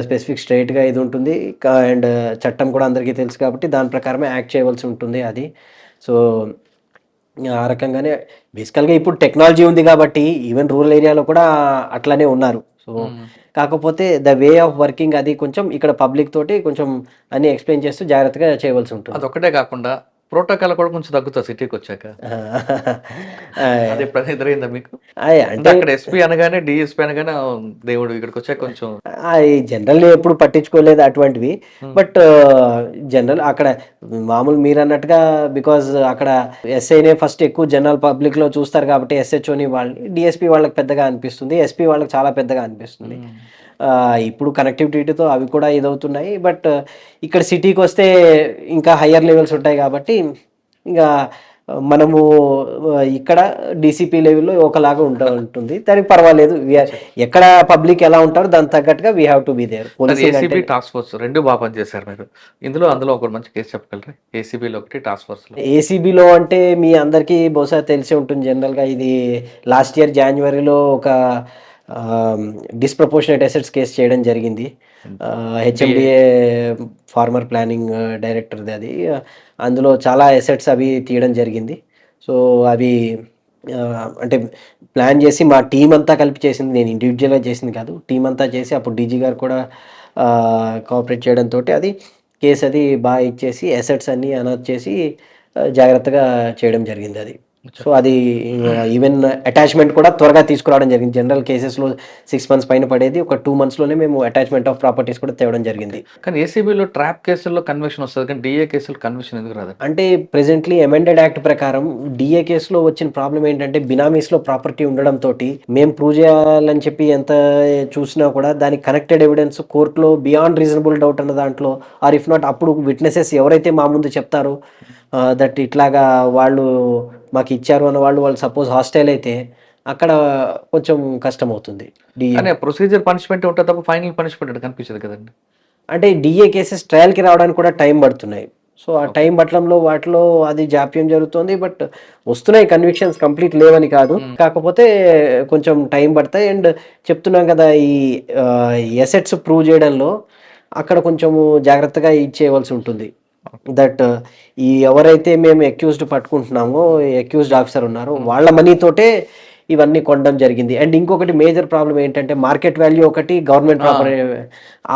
స్పెసిఫిక్ స్ట్రెయిట్‌గా ఇది ఉంటుంది. అండ్ చట్టం కూడా అందరికీ తెలుసు కాబట్టి దాని ప్రకారమే యాక్ట్ చేయవలసి ఉంటుంది అది. సో, ఆ రకంగానే బేసికల్‌గా ఇప్పుడు టెక్నాలజీ ఉంది కాబట్టి ఈవెన్ రూరల్ ఏరియాలో కూడా అట్లనే ఉన్నారు. సో, హ్మ్. కాకపోతే ద వే ఆఫ్ వర్కింగ్ అది కొంచెం ఇక్కడ పబ్లిక్ తోటి కొంచెం అన్నీ ఎక్స్‌ప్లెయిన్ చేస్తూ జాగ్రత్తగా చేయవలసి ఉంటుంది. అదొక్కటే కాకుండా ప్రోటోకాల్ కూడా కొంచెం తగ్గుతది సిటీకొచ్చాక. అది ఆహ్, ఎప్పుడైనా ఎదురైందా మీకు? అంటే అంటే అక్కడ ఎస్పీ అనగానే, డీఎస్పీ అనగానే దేవుడు ఇక్కడికొచ్చాక కొంచెం ఈ జనరల్‌గా ఎప్పుడు పట్టించుకోలేదు అటువంటివి. హ్మ్. బట్ జనరల్ అక్కడ మామూలు మీరన్నట్టుగా బికాజ్ అక్కడ ఎస్ఐనే ఫస్ట్ ఎక్కువ జనరల్ పబ్లిక్‌లో చూస్తారు కాబట్టి ఎస్హెచ్ఓని వాళ్ళని, డీఎస్పీ వాళ్ళకి పెద్దగా అనిపిస్తుంది. ఎస్పీ వాళ్ళకి చాలా పెద్దగా అనిపిస్తుంది. హ్మ్. ఇప్పుడు కనెక్టివిటీతో అవి కూడా ఇదవుతున్నాయి. బట్ ఇక్కడ సిటీకొస్తే ఇంకా హయ్యర్ లెవెల్స్ ఉంటాయి కాబట్టి ఇంగా మనము ఇక్కడ డీసీపీ లెవెల్‌లో ఒకలాగా ఉంటుంది. దానికి పర్వాలేదు. ఎక్కడ పబ్లిక్ ఎలా ఉంటారో దానికి తగ్గట్టుగా we have to be there. Sir policing అంటే ఏసీబీ, టాస్క్ ఫోర్స్ 2 బా పనిచేశారు మీరు. అందులో ఒక మంచి కేస్ చెప్పగలరా? ఏసీబీలో ఒకటి, టాస్క్ ఫోర్స్‌లో. ఏసీబీలో అంటే మీ అందరికీ బహుశా తెలిసే ఉంటుంది జనరల్‌గా ఇది లాస్ట్ ఇయర్ జాన్యువరిలో ఒక డిస్‌ప్రపోర్షనేట్ అసెట్స్ కేస్ చేయడం జరిగింది. హెచ్ఎండిఏ ఫార్మర్ ప్లానింగ్ డైరెక్టర్‌ది అది. అందులో చాలా అసెట్స్ అవి తీయడం జరిగింది. సో, అవి అంటే ప్లాన్ చేసి మా టీమ్ అంతా కలిపి చేసింది. నేను ఇండివిడ్యువల్‌గా చేసింది కాదు. టీమ్ అంతా చేసి అప్పుడు డీజీ గారు కూడా కోఆపరేట్ చేయడంతోటి అది కేస్ అది బాగా ఇచ్చేసి అసెట్స్ అన్నీ అనౌన్స్ చేసి జాగ్రత్తగా చేయడం జరిగిందది. సో అది ఈవెన్ అటాచ్మెంట్ కూడా త్వరగా తీసుకురావడం జరిగింది. జనరల్ కేసెస్లో 6 months పైన పడేది, ఒక 2 monthsలోనే మేము అటాచ్మెంట్ ఆఫ్ ప్రాపర్టీస్ కూడా తేవడం జరిగింది. కానీ ఏసీబీలో ట్రాప్ కేసుల్లో కన్విక్షన్ వస్తుంది, కానీ డిఏ కేసులు కన్విక్షన్ ఎందుకు రాదు? అంటే ప్రెసెంట్లీ అమెండెడ్ యాక్ట్ ప్రకారం డిఏ కేసులో వచ్చిన ప్రాబ్లం ఏంటంటే బినామీస్లో ప్రాపర్టీ ఉండడంతో మేము ప్రూవ్ చేయాలని చెప్పి ఎంత చూసినా కూడా దానికి కనెక్టెడ్ ఎవిడెన్స్ కోర్టులో బియాండ్ రీజనబుల్ డౌట్ అన్న దాంట్లో, ఆర్ ఇఫ్ నాట్ అప్పుడు విట్నెసెస్ ఎవరైతే మా ముందు చెప్తారో దట్ ఇట్లాగా వాళ్ళు మాకు ఇచ్చారు అన్న వాళ్ళు సపోజ్ హాస్టైల్ అయితే అక్కడ కొంచెం కష్టం అవుతుంది. కానీ ప్రొసీజర్ పనిష్మెంట్ ఉంటుంది తప్ప ఫైనల్ పనిష్మెంట్ అంటే కనిపించదు కదండి. అంటే డిఏ కేసెస్ ట్రయల్కి రావడానికి కూడా టైం పడుతున్నాయి. సో ఆ టైం పట్టడంలో వాటిలో అది జాప్యం జరుగుతుంది. బట్ వస్తున్నాయి కన్విక్షన్స్, కంప్లీట్ లేవని కాదు, కాకపోతే కొంచెం టైం పడతాయి. అండ్ చెప్తున్నాం కదా, ఈ ఎసెట్స్ ప్రూవ్ చేయడంలో అక్కడ కొంచెము జాగ్రత్తగా ఇచ్చేయవలసి ఉంటుంది. దట్ ఈ ఎవరైతే మేము అక్యూజ్డ్ పట్టుకుంటున్నామో, అక్యూజ్డ్ ఆఫీసర్ ఉన్నారో వాళ్ళ మనీతోటే ఇవన్నీ కొనడం జరిగింది. అండ్ ఇంకొకటి మేజర్ ప్రాబ్లం ఏంటంటే మార్కెట్ వాల్యూ ఒకటి, గవర్నమెంట్ ప్రాపర్టీ,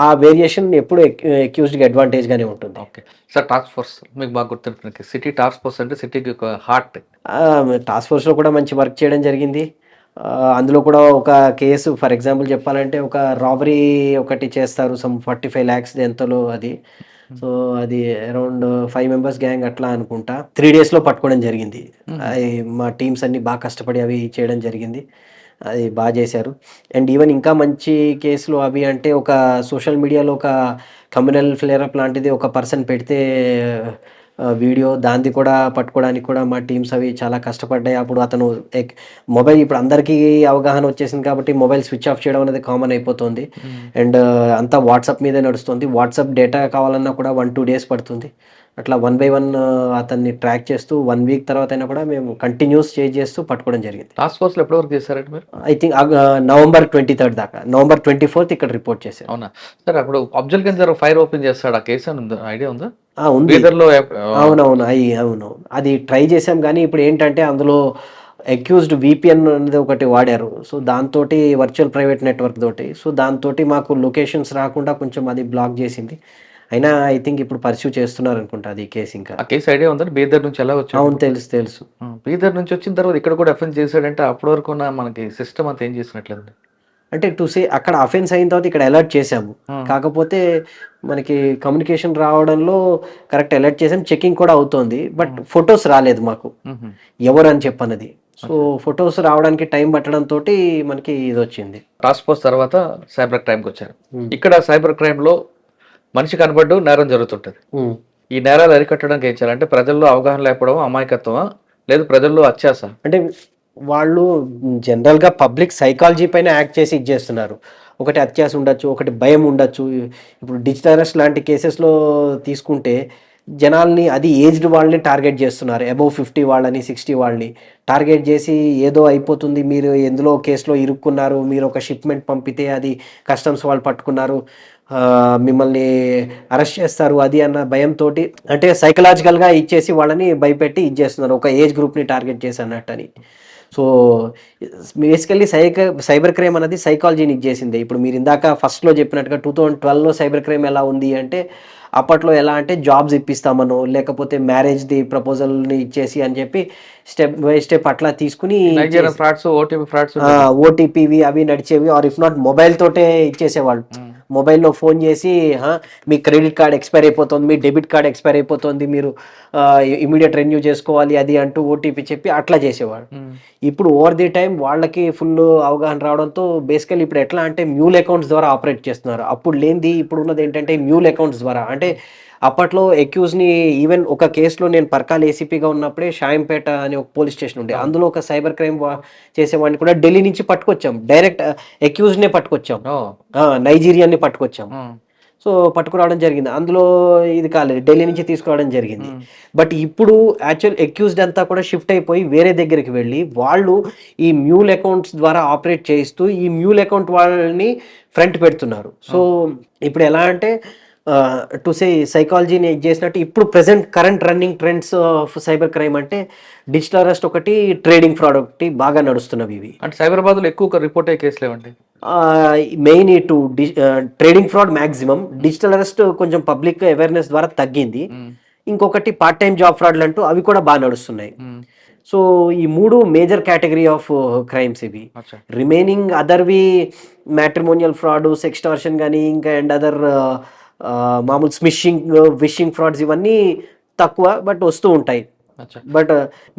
ఆ వేరియేషన్ ఎప్పుడు అక్యూజ్డ్కి అడ్వాంటేజ్గానే ఉంటుంది. ఓకే సార్, టాస్క్ ఫోర్స్ మీకు బాగా గుర్తుంటుంది. సిటీ టాస్క్ ఫోర్స్ అంటే సిటీకి ఒక హార్ట్. టాస్క్ ఫోర్స్లో కూడా మంచి వర్క్ చేయడం జరిగింది. అందులో కూడా ఒక కేసు ఫర్ ఎగ్జాంపుల్ చెప్పాలంటే, ఒక రాబరీ ఒకటి చేస్తారు, సమ్ 45 lakhs ఎంతలో అది. సో అది అరౌండ్ 5 members గ్యాంగ్ అట్లా అనుకుంటా. 3 daysలో పట్టుకోవడం జరిగింది. అది మా టీమ్స్ అన్ని బాగా కష్టపడి అవి చేయడం జరిగింది. అది బాగా చేశారు. అండ్ ఈవెన్ ఇంకా మంచి కేసులు అవి అంటే, ఒక సోషల్ మీడియాలో ఒక కమ్యూనల్ ఫ్లేరప్ లాంటిది ఒక పర్సన్ పెడితే వీడియో, దాన్ని కూడా పట్టుకోవడానికి కూడా మా టీమ్స్ అవి చాలా కష్టపడ్డాయి. అప్పుడు అతను మొబైల్, ఇప్పుడు అందరికీ అవగాహన వచ్చేసింది కాబట్టి మొబైల్ స్విచ్ ఆఫ్ చేయడం అనేది కామన్ అయిపోతుంది. అండ్ అంతా వాట్సాప్ మీదే నడుస్తుంది. వాట్సాప్ డేటా కావాలన్నా కూడా 1-2 days పడుతుంది. అట్లా 1 by 1 అతన్ని ట్రాక్ చేస్తూ 1 week తర్వాత అయినా కూడా మేము కంటిన్యూస్ చేస్తూ పట్టుకోవడం జరిగింది. టాస్క్ ఫోర్స్లో ఎప్పటి వరకు చేశారంటే మీరు? ఐ థింక్ November 23rd దాకా, November 24th ఇక్కడ రిపోర్ట్ చేశారు. అవునా సార్? అప్పుడు అఫ్జల్ గంజ్ గారు ఫైర్ ఓపెన్ చేస్తాడు, ఆ కేసు అని ఐడియా ఉందా? ఉంది. బీదర్లో అవునవును, అవును, అది ట్రై చేసాం. కానీ ఇప్పుడు ఏంటంటే అందులో అక్యూజ్డ్ VPN అనేది ఒకటి వాడారు. సో దాంతో వర్చువల్ ప్రైవేట్ నెట్వర్క్ తోటి, సో దాంతో మాకు లొకేషన్స్ రాకుండా కొంచెం అది బ్లాక్ చేసింది. అయినా ఐ థింక్ ఇప్పుడు పర్స్యూ చేస్తున్నారు అనుకుంటా అది కేసు. ఇంకా ఆ కేసు ఐడియా ఉందండి? బీదర్ నుంచి ఎలా వచ్చాడు? అవును, తెలుసు. బీదర్ నుంచి వచ్చిన తర్వాత ఇక్కడ కూడా అఫెన్స్ చేశాడంటే అప్పటి వరకు ఉన్న మనకి సిస్టమ్ అంతా ఏం చేసినట్లేదు. అంటే టు సే అక్కడ అఫెన్స్ అయిన తర్వాత ఇక్కడ అలర్ట్ చేసాము. కాకపోతే మనకి కమ్యూనికేషన్ రావడంలో కరెక్ట్ అలర్ట్ చేసాం, చెకింగ్ కూడా అవుతోంది. బట్ ఫొటోస్ రాలేదు మాకు ఎవరు అని చెప్పన్నది. సో ఫొటోస్ రావడానికి టైం పట్టడంతో మనకి ఇది వచ్చింది. టాస్క్ ఫోర్స్ తర్వాత సైబర్ క్రైమ్కి వచ్చారు. ఇక్కడ సైబర్ క్రైమ్లో మనిషి కనబడ్డు నేరం జరుగుతుంటుంది. ఈ నేరాలు అరికట్టడానికి ఏం చేయాలంటే, ప్రజల్లో అవగాహన లేకపోవడం, అమాయకత్వమా, లేదు ప్రజల్లో అత్యాస? అంటే వాళ్ళు జనరల్గా పబ్లిక్ సైకాలజీ పైన యాక్ట్ చేసి ఇచ్చేస్తున్నారు. ఒకటి అత్యాస ఉండొచ్చు, ఒకటి భయం ఉండొచ్చు. ఇప్పుడు డిజిటల్ అరెస్ట్ లాంటి కేసెస్లో తీసుకుంటే జనాల్ని, అది ఏజ్డ్ వాళ్ళని టార్గెట్ చేస్తున్నారు. అబౌవ్ 50 వాళ్ళని, 60 వాళ్ళని టార్గెట్ చేసి ఏదో అయిపోతుంది, మీరు ఎందులో కేసులో ఇరుక్కున్నారు, మీరు ఒక షిప్మెంట్ పంపితే అది కస్టమ్స్ వాళ్ళు పట్టుకున్నారు, మిమ్మల్ని అరెస్ట్ చేస్తారు, అది అన్న భయంతో, అంటే సైకలాజికల్గా ఇచ్చేసి వాళ్ళని భయపెట్టి ఇచ్చేస్తున్నారు, ఒక ఏజ్ గ్రూప్ని టార్గెట్ చేసి అన్నట్టని. సో బేసికల్లీ సైబర్ క్రైమ్ అనేది సైకాలజీని ఇచ్చేసింది. ఇప్పుడు మీరు ఇందాక ఫస్ట్లో చెప్పినట్టుగా 2012లో సైబర్ క్రైమ్ ఎలా ఉంది అంటే, అప్పట్లో ఎలా అంటే జాబ్స్ ఇప్పిస్తామనో, లేకపోతే మ్యారేజ్ది ప్రపోజల్ని ఇచ్చేసి అని చెప్పి స్టెప్ బై స్టెప్ అట్లా తీసుకుని ఫ్రాడ్స్, ఓటీపీవి అవి నడిచేవి. ఆర్ ఇఫ్ నాట్ మొబైల్ తోటే ఇచ్చేసేవాళ్ళు. మొబైల్లో ఫోన్ చేసి, మీ క్రెడిట్ కార్డ్ ఎక్స్పైర్ అయిపోతుంది, మీ డెబిట్ కార్డ్ ఎక్స్పైర్ అయిపోతుంది, మీరు ఇమీడియట్ రెన్యూ చేసుకోవాలి అది అంటూ ఓటీపీ చెప్పి అట్లా చేసేవాడు. ఇప్పుడు ఓవర్ ది టైం వాళ్ళకి ఫుల్ అవగాహన రావడంతో బేసికల్లీ ఇప్పుడు ఎట్లా అంటే మ్యూల్ అకౌంట్స్ ద్వారా ఆపరేట్ చేస్తున్నారు. అప్పుడు లేనిది ఇప్పుడు ఉన్నది ఏంటంటే మ్యూల్ అకౌంట్స్ ద్వారా. అంటే అప్పట్లో అక్యూజ్ని, ఈవెన్ ఒక కేసులో నేను పర్కాల్ ఏసీపీగా ఉన్నప్పుడే షాయంపేట అని ఒక పోలీస్ స్టేషన్ ఉండే, అందులో ఒక సైబర్ క్రైమ్ చేసేవాడిని కూడా ఢిల్లీ నుంచి పట్టుకొచ్చాం. డైరెక్ట్ అక్యూజ్నే పట్టుకొచ్చాం, నైజీరియాని పట్టుకొచ్చాం. సో పట్టుకురావడం జరిగింది. అందులో ఇది కాలేదు, ఢిల్లీ నుంచి తీసుకురావడం జరిగింది. బట్ ఇప్పుడు యాక్చువల్ అక్యూజ్డ్ అంతా కూడా షిఫ్ట్ అయిపోయి వేరే దగ్గరికి వెళ్ళి వాళ్ళు ఈ మ్యూల్ అకౌంట్స్ ద్వారా ఆపరేట్ చేయిస్తూ ఈ మ్యూల్ అకౌంట్ వాళ్ళని ఫ్రంట్ పెడుతున్నారు. సో ఇప్పుడు ఎలా అంటే, టు సే సైకాలజీని చేసినట్టు ఇప్పుడు current running trends of cyber crime అంటే డిజిటల్ అరెస్ట్ ఒకటి, ట్రేడింగ్ ఫ్రాడ్ ఒకటి బాగా నడుస్తున్నవి. ఇవి అంటే సైబరాబాద్లో ఎక్కువ రిపోర్ట్ అయ్యే కేసులు ఏమండి? Mean to trading fraud maximum, digital arrest కొంచెం పబ్లిక్ అవేర్నెస్ ద్వారా తగ్గింది. ఇంకొకటి పార్ట్ టైం జాబ్ ఫ్రాడ్లు అంటూ అవి కూడా బాగా నడుస్తున్నాయి. సో ఈ 3 మేజర్ కేటగిరీ ఆఫ్ క్రైమ్స్ ఇవి. అచ్చా. రిమైనింగ్ అదర్వి మ్యాట్రిమోనియల్ ఫ్రాడ్, సెక్స్టార్షన్ కానీ ఇంకా అండ్ అదర్ మామూలు విషింగ్ ఫ్రాడ్స్ ఇవన్నీ తక్కువ బట్ వస్తూ ఉంటాయి. అచ్చా. బట్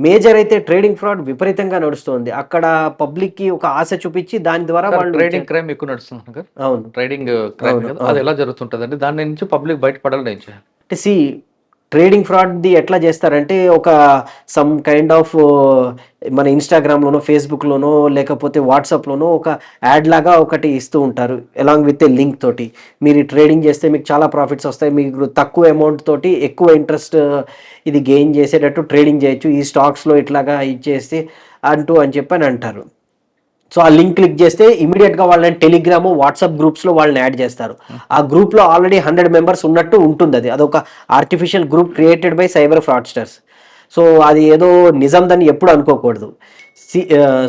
మేజర్ అయితే ట్రేడింగ్ ఫ్రాడ్ విపరీతంగా నడుస్తుంది. అక్కడ పబ్లిక్ కి ఒక ఆశ చూపించి దాని ద్వారా వాళ్ళు ట్రేడింగ్ క్రైమ్ ఎక్కువ నడుస్తుంది కదా. అవును. ట్రేడింగ్ క్రైమ్ అవును, కదా, అది ఎలా జరుగుతుంటదండి? దాని నుంచి పబ్లిక్ బయటపడాలని ఏం చేయాలి? అంటే ట్రేడింగ్ ఫ్రాడ్ది ఎట్లా చేస్తారంటే ఒక సమ్ కైండ్ ఆఫ్ మన ఇన్స్టాగ్రామ్లోనో ఫేస్బుక్లోనో లేకపోతే వాట్సాప్లోనో ఒక యాడ్ లాగా ఒకటి ఇస్తూ ఉంటారు అలాంగ్ విత్ ఏ లింక్ తోటి. మీరు ట్రేడింగ్ చేస్తే మీకు చాలా ప్రాఫిట్స్ వస్తాయి, మీకు తక్కువ అమౌంట్ తోటి ఎక్కువ ఇంట్రెస్ట్ ఇది గెయిన్ చేసేటట్టు ట్రేడింగ్ చేయొచ్చు, ఈ స్టాక్స్లో ఇట్లాగా ఇచ్చేస్తే అని చెప్పి అని అంటారు. సో ఆ లింక్ క్లిక్ చేస్తే ఇమీడియట్గా వాళ్ళని టెలిగ్రామ్, వాట్సాప్ గ్రూప్స్లో వాళ్ళని యాడ్ చేస్తారు. ఆ గ్రూప్లో ఆల్రెడీ 100 మెంబర్స్ ఉన్నట్టు ఉంటుంది. అదొక artificial group created by cyber fraudsters. So అది ఏదో నిజందని ఎప్పుడు అనుకోకూడదు.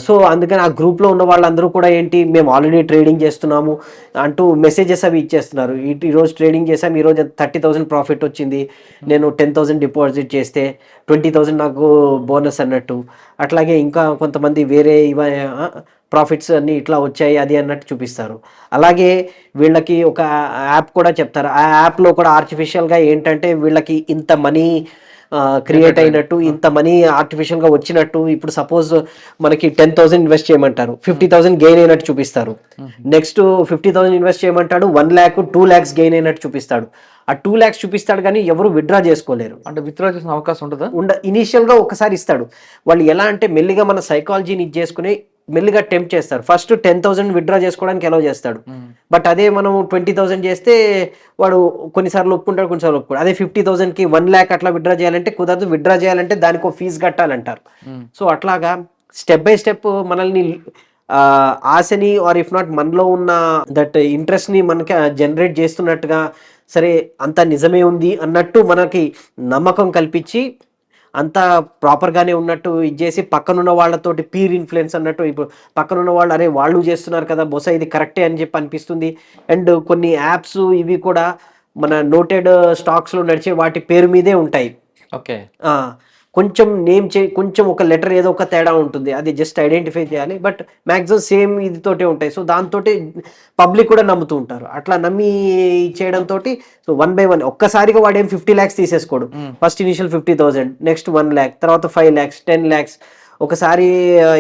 సో అందుకని ఆ గ్రూప్లో ఉన్న వాళ్ళందరూ కూడా ఏంటి, మేము ఆల్రెడీ ట్రేడింగ్ చేస్తున్నాము అంటూ మెసేజెస్ అవి ఇచ్చేస్తున్నారు. ఈరోజు ట్రేడింగ్ చేసాం, ఈరోజు 30,000 ప్రాఫిట్ వచ్చింది, నేను 10,000 డిపాజిట్ చేస్తే 20,000 నాకు బోనస్ అన్నట్టు. అట్లాగే ఇంకా కొంతమంది వేరే ప్రాఫిట్స్ అన్ని ఇట్లా వచ్చాయి అది అన్నట్టు చూపిస్తారు. అలాగే వీళ్ళకి ఒక యాప్ కూడా చెప్తారు. ఆ యాప్లో కూడా ఆర్టిఫిషియల్గా ఏంటంటే వీళ్ళకి ఇంత మనీ క్రియేట్ అయినట్టు, ఇంత మనీ ఆర్టిఫిషియల్గా వచ్చినట్టు. ఇప్పుడు సపోజ్ మనకి 10,000 ఇన్వెస్ట్ చేయమంటారు, 50,000 గెయిన్ అయినట్టు చూపిస్తారు. నెక్స్ట్ 50,000 ఇన్వెస్ట్ చేయమంటాడు, 1 lakh 2 lakhs గెయిన్ అయినట్టు చూపిస్తాడు. ఆ 2 lakhs చూపిస్తాడు కానీ ఎవరు విత్డ్రా చేసుకోలేరు. అంటే విత్డ్రా చేసిన అవకాశం ఉంటుందా? ఇనీషియల్గా ఒకసారి ఇస్తాడు. వాళ్ళు ఎలా అంటే మెల్లిగా మన సైకాలజీని ఇది చేసుకుని మెల్లిగా టెంప్ట్ చేస్తారు. ఫస్ట్ 10,000 విత్డ్రా చేసుకోవడానికి అలౌ చేస్తాడు. బట్ అదే మనం 20,000 చేస్తే వాడు కొన్నిసార్లు ఒప్పుకుంటాడు, కొన్నిసార్లు ఒప్పుకుంటాడు. అదే 50,000కి 1 lakh అట్లా విత్డ్రా చేయాలంటే కుదరదు. విత్డ్రా చేయాలంటే దానికి ఒక ఫీజు కట్టాలంటారు. సో అట్లాగా స్టెప్ బై స్టెప్ మనల్ని ఆశని ఆర్ ఇఫ్ నాట్ మనలో ఉన్న దట్ ఇంట్రెస్ట్ని మనకి జనరేట్ చేస్తున్నట్టుగా, సరే అంత నిజమే ఉంది అన్నట్టు మనకి నమ్మకం కల్పించి అంతా ప్రాపర్గానే ఉన్నట్టు ఇచ్చేసి పక్కనున్న వాళ్ళతోటి పీర్ ఇన్ఫ్లుయెన్స్ అన్నట్టు, ఇప్పుడు పక్కనున్న వాళ్ళు అరే వాళ్ళు చేస్తున్నారు కదా బొస ఇది కరెక్టే అని చెప్పి అనిపిస్తుంది. అండ్ కొన్ని యాప్స్ ఇవి కూడా మన నోటెడ్ స్టాక్స్లో నడిచే వాటి పేరు మీదే ఉంటాయి. ఓకే. కొంచెం కొంచెం ఒక లెటర్ ఏదో ఒక తేడా ఉంటుంది, అది జస్ట్ ఐడెంటిఫై చేయాలి. బట్ మ్యాక్సిమం సేమ్ ఇదితోటే ఉంటాయి. సో దాంతో పబ్లిక్ కూడా నమ్ముతూ ఉంటారు. అట్లా నమ్మి చేయడంతో సో 1 by 1 ఒక్కసారిగా వాడేం 50 lakhs తీసేసుకోడు. ఫస్ట్ ఇనిషియల్ 50,000, నెక్స్ట్ 1 lakh, తర్వాత 5 lakhs, 10 lakhs, ఒకసారి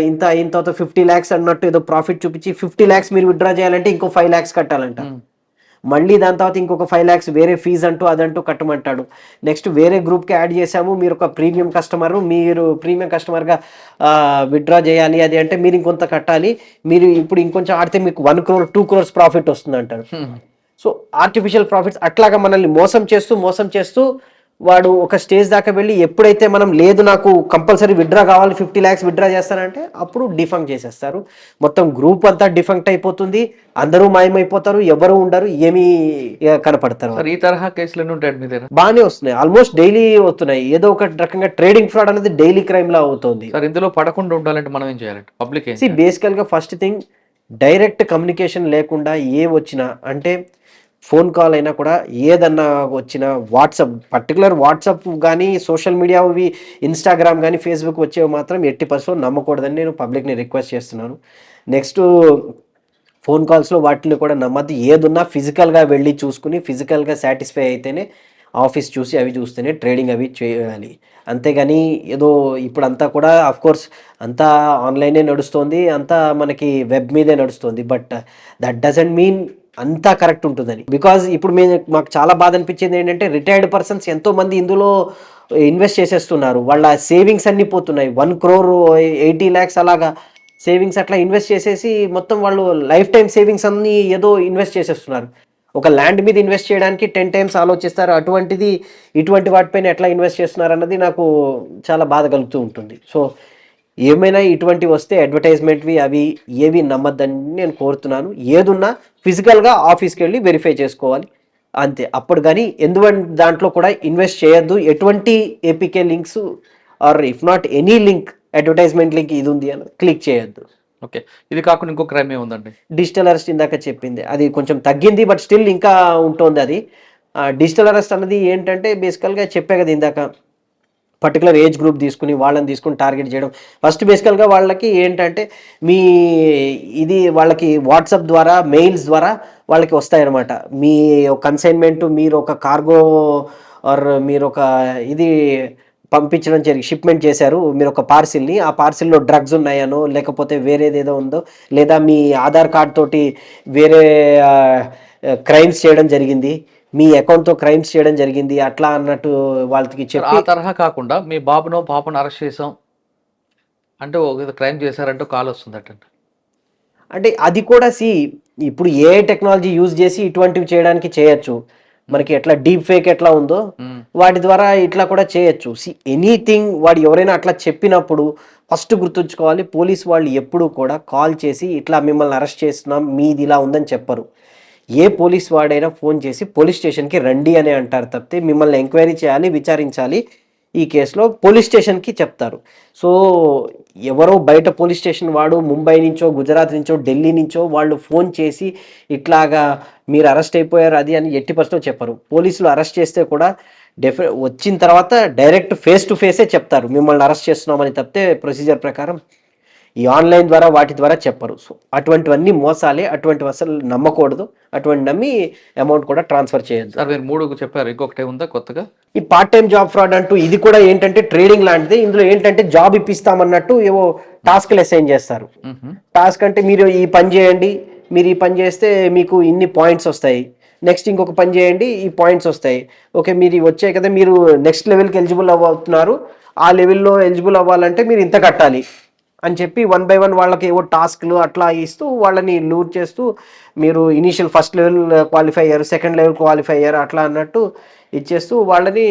ఇంత అయిన తర్వాత 50 lakhs అన్నట్టు ఏదో ప్రాఫిట్ చూపించి 50 lakhs మీరు విత్డ్రా చేయాలంటే ఇంకో 5 lakhs కట్టాలంట. మళ్ళీ దాని తర్వాత ఇంకొక 5 lakhs వేరే ఫీజు అంటూ అదంటూ కట్టమంటాడు. నెక్స్ట్ వేరే గ్రూప్కి యాడ్ చేసాము, మీరు ఒక ప్రీమియం కస్టమర్, మీరు ప్రీమియం కస్టమర్గా విత్డ్రా చేయాలి అది అంటే మీరు ఇంకొంత కట్టాలి, మీరు ఇప్పుడు ఇంకొంచెం ఆడితే మీకు 1 crore 2 crores ప్రాఫిట్ వస్తుంది అంటాడు. సో ఆర్టిఫిషియల్ ప్రాఫిట్స్ అట్లాగా మనల్ని మోసం చేస్తూ వాడు ఒక స్టేజ్ దాకా వెళ్ళి ఎప్పుడైతే మనం లేదు నాకు కంపల్సరీ విత్డ్రా కావాలి 50 lakhs విత్డ్రా చేస్తానంటే అప్పుడు డిఫంక్ట్ చేసేస్తారు. మొత్తం గ్రూప్ అంతా డిఫంక్ట్ అయిపోతుంది, అందరూ మాయమైపోతారు, ఎవరు ఉండరు, ఏమీ కనపడతారు. ఈ తరహా కేసులు ఎన్ని ఉంటాయి మీ దగ్గర? బాగానే వస్తున్నాయి, ఆల్మోస్ట్ డైలీ వస్తున్నాయి. ఏదో ఒక రకంగా ట్రేడింగ్ ఫ్రాడ్ అనేది డైలీ క్రైమ్ లా అవుతుంది. సార్ ఇందులో పడకుండా ఉండాలంటే మనం ఏం చేయాలంటే పబ్లిక్ బేసికల్ గా ఫస్ట్ థింగ్ డైరెక్ట్ కమ్యూనికేషన్ లేకుండా ఏ వచ్చినా, అంటే ఫోన్ కాల్ అయినా కూడా ఏదన్నా వచ్చినా పర్టికులర్ వాట్సాప్ కానీ సోషల్ మీడియా ఇన్స్టాగ్రామ్ కానీ ఫేస్బుక్ వచ్చేవి మాత్రం 80% నమ్మకూడదని నేను పబ్లిక్ని రిక్వెస్ట్ చేస్తున్నాను. నెక్స్ట్ ఫోన్ కాల్స్లో వాటిని కూడా నమ్మద్దు. ఏదున్నా ఫిజికల్గా వెళ్ళి చూసుకుని ఫిజికల్గా సాటిస్ఫై అయితేనే, ఆఫీస్ చూసి అవి చూస్తేనే ట్రేడింగ్ అవి చేయాలి. అంతేగాని ఏదో ఇప్పుడు అంతా కూడా అఫ్కోర్స్ అంతా ఆన్లైనే నడుస్తుంది, అంతా మనకి వెబ్ మీదే నడుస్తుంది. బట్ దట్ డజంట్ మీన్ అంతా కరెక్ట్ ఉంటుందని. బికాజ్ ఇప్పుడు మాకు చాలా బాధ అనిపించింది ఏంటంటే రిటైర్డ్ పర్సన్స్ ఎంతోమంది ఇందులో ఇన్వెస్ట్ చేసేస్తున్నారు, వాళ్ళ సేవింగ్స్ అన్నీ పోతున్నాయి. 1 crore 80 lakhs అలాగా సేవింగ్స్ అట్లా ఇన్వెస్ట్ చేసేసి మొత్తం వాళ్ళు లైఫ్ టైం సేవింగ్స్ అన్నీ ఏదో ఇన్వెస్ట్ చేసేస్తున్నారు. ఒక ల్యాండ్ మీద ఇన్వెస్ట్ చేయడానికి 10 times ఆలోచిస్తారు, అటువంటిది ఇటువంటి వాటిపైన ఎట్లా ఇన్వెస్ట్ చేస్తున్నారు అన్నది నాకు చాలా బాధ కలుగుతూ ఉంటుంది. సో ఏమైనా ఇటువంటి వస్తే అడ్వర్టైజ్మెంట్వి అవి ఏవి నమ్మద్దని నేను కోరుతున్నాను. ఏదున్నా ఫిజికల్గా ఆఫీస్కి వెళ్ళి వెరిఫై చేసుకోవాలి అంతే. అప్పుడు కానీ ఎందుకంటే దాంట్లో కూడా ఇన్వెస్ట్ చేయొద్దు. ఎటువంటి APK links or if not any link, advertisement link ఇది ఉంది అని క్లిక్ చేయొద్దు. ఓకే. ఇది కాకుండా ఇంకో క్రైమ్ ఏముందండి? డిజిటల్ అరెస్ట్ ఇందాక చెప్పింది, అది కొంచెం తగ్గింది బట్ స్టిల్ ఇంకా ఉంటుంది అది. డిజిటల్ అరెస్ట్ అన్నది ఏంటంటే బేసికల్గా చెప్పే కదా ఇందాక, పర్టికులర్ ఏజ్ గ్రూప్ తీసుకుని వాళ్ళని తీసుకుని టార్గెట్ చేయడం. ఫస్ట్ బేసికల్గా వాళ్ళకి ఏంటంటే మీ ఇది వాళ్ళకి వాట్సాప్ ద్వారా మెయిల్స్ ద్వారా వాళ్ళకి వస్తాయన్నమాట. మీ కన్సైన్మెంట్ మీరు ఒక కార్గో ఆర్ మీరు ఒక ఇది పంపించడం షిప్మెంట్ చేశారు మీరు ఒక పార్సిల్ని, ఆ పార్సిల్లో డ్రగ్స్ ఉన్నాయనో లేకపోతే వేరేది ఏదో ఉందో, లేదా మీ ఆధార్ కార్డ్ తోటి వేరే క్రైమ్స్ చేయడం జరిగింది, మీ అకౌంట్తో క్రైమ్స్ చేయడం జరిగింది అట్లా అన్నట్టు వాళ్ళకి ఆ చెప్పి. తరహా కాకుండా మీ బాబునో పాపను అరెస్ట్ చేసాం అంటే ఒక క్రైమ్ చేశారంటూ కాల్ వస్తుందటండి. అంటే అది కూడా ఇప్పుడు ఏ టెక్నాలజీ యూజ్ చేసి ఇటువంటివి చేయడానికి చేయొచ్చు. మనకి ఎట్లా డీప్ ఫేక్ ఎట్లా ఉందో వాటి ద్వారా ఇట్లా కూడా చేయొచ్చు. ఎనీథింగ్ వాడు ఎవరైనా అట్లా చెప్పినప్పుడు ఫస్ట్ గుర్తుంచుకోవాలి, పోలీస్ వాళ్ళు ఎప్పుడూ కూడా కాల్ చేసి ఇట్లా మిమ్మల్ని అరెస్ట్ చేస్తున్నాం మీది ఇలా ఉందని చెప్పరు. ఏ పోలీస్ వాడైనా ఫోన్ చేసి పోలీస్ స్టేషన్కి రండి అని అంటారు తప్పితే మిమ్మల్ని ఎంక్వైరీ చేయాలి, విచారించాలి ఈ కేసులో పోలీస్ స్టేషన్కి చెప్తారు. సో ఎవరో బయట పోలీస్ స్టేషన్ వాడు ముంబై నుంచో గుజరాత్ నుంచో ఢిల్లీ నుంచో వాళ్ళు ఫోన్ చేసి ఇట్లాగా మీరు అరెస్ట్ అయిపోయారు అది అని ఎట్టి పరిస్థితుల్లో చెప్పరు. పోలీసులు అరెస్ట్ చేస్తే కూడా వచ్చిన తర్వాత డైరెక్ట్ ఫేస్ టు ఫేసే చెప్తారు మిమ్మల్ని అరెస్ట్ చేస్తున్నామని, తప్పితే ప్రొసీజర్ ప్రకారం ఈ ఆన్లైన్ ద్వారా వాటి ద్వారా చెప్పరు. సో అటువంటివన్నీ మోసాలే, అటువంటివి అసలు నమ్మకూడదు, అటువంటి నమ్మి అమౌంట్ కూడా ట్రాన్స్ఫర్ చేయొద్దు. సార్ మీరు 3 చెప్పారు, ఇంకొకటి ఉందా కొత్తగా? ఈ పార్ట్ టైం జాబ్ ఫ్రాడ్ అంటూ ఇది కూడా ఏంటంటే ట్రేడింగ్ లాంటిది. ఇందులో ఏంటంటే జాబ్ ఇప్పిస్తామన్నట్టు ఏవో టాస్క్లు అసైన్ చేస్తారు. టాస్క్ అంటే మీరు ఈ పని చేయండి, మీరు ఈ పని చేస్తే మీకు ఇన్ని పాయింట్స్ వస్తాయి, నెక్స్ట్ ఇంకొక పని చేయండి ఈ పాయింట్స్ వస్తాయి, ఓకే మీరు వచ్చాయి కదా మీరు నెక్స్ట్ లెవెల్కి ఎలిజిబుల్ అవుతున్నారు, ఆ లెవెల్లో ఎలిజిబుల్ అవ్వాలంటే మీరు ఇంత కట్టాలి అని చెప్పి 1 by 1 వాళ్ళకి ఏవో టాస్క్లు అట్లా ఇస్తూ వాళ్ళని లూట్ చేస్తూ మీరు ఇనీషియల్ ఫస్ట్ లెవెల్ క్వాలిఫై అయ్యారు, సెకండ్ లెవెల్ క్వాలిఫై అయ్యారు అట్లా అన్నట్టు ఇచ్చేస్తూ వాళ్ళని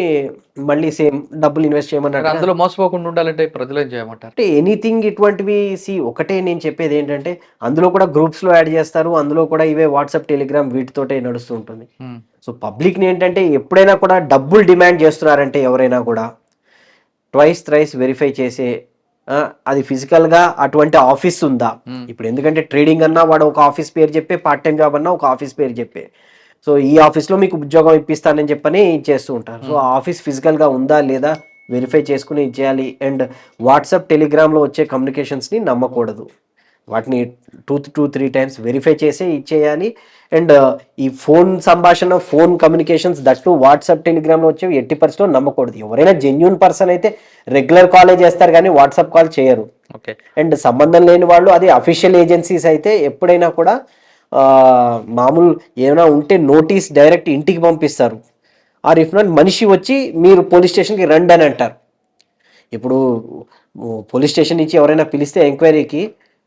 మళ్ళీ సేమ్ డబ్బులు ఇన్వెస్ట్ చేయమన్నారు. అందులో మోసపోకుండా ఉండాలంటే ప్రజలు ఏం చేయమంటారు? అంటే ఎనీథింగ్ ఇటువంటివి ఒకటే నేను చెప్పేది ఏంటంటే అందులో కూడా గ్రూప్స్లో యాడ్ చేస్తారు, అందులో కూడా ఇవే వాట్సాప్ టెలిగ్రామ్ వీటితోటే నడుస్తూ ఉంటుంది. సో పబ్లిక్ని ఏంటంటే ఎప్పుడైనా కూడా డబ్బులు డిమాండ్ చేస్తున్నారంటే ఎవరైనా కూడా ట్రైస్ వెరిఫై చేసే అది ఫిజికల్గా అటువంటి ఆఫీస్ ఉందా. ఇప్పుడు ఎందుకంటే ట్రేడింగ్ అన్నా వాడు ఒక ఆఫీస్ పేరు చెప్పే, పార్ట్ టైం జాబ్ అన్నా ఒక ఆఫీస్ పేరు చెప్పే, సో ఈ ఆఫీస్లో మీకు ఉద్యోగం ఇప్పిస్తానని చెప్పని చేస్తూ ఉంటారు. సో ఆ ఆఫీస్ ఫిజికల్గా ఉందా లేదా వెరిఫై చేసుకుని ఇచ్చేయాలి. అండ్ వాట్సాప్ టెలిగ్రామ్లో వచ్చే కమ్యూనికేషన్స్ని నమ్మకూడదు, వాటిని 2-3 times వెరిఫై చేసే ఇచ్చేయాలి. అండ్ ఈ ఫోన్ సంభాషణ, ఫోన్ కమ్యూనికేషన్స్ దట్టు వాట్సాప్ టెలిగ్రామ్లో వచ్చేవి ఎట్టి పరిస్థితిలో నమ్మకూడదు. ఎవరైనా జెన్యూన్ పర్సన్ అయితే రెగ్యులర్ కాలే చేస్తారు కానీ వాట్సాప్ కాల్ చేయరు. అండ్ సంబంధం లేని వాళ్ళు, అది అఫీషియల్ ఏజెన్సీస్ అయితే ఎప్పుడైనా కూడా మామూలు ఏమైనా ఉంటే నోటీస్ డైరెక్ట్ ఇంటికి పంపిస్తారు. ఆర్ ఇఫ్ నాట్ మనిషి వచ్చి మీరు పోలీస్ స్టేషన్కి రండి అని అంటారు. ఇప్పుడు పోలీస్ స్టేషన్ నుంచి ఎవరైనా పిలిస్తే ఎంక్వైరీకి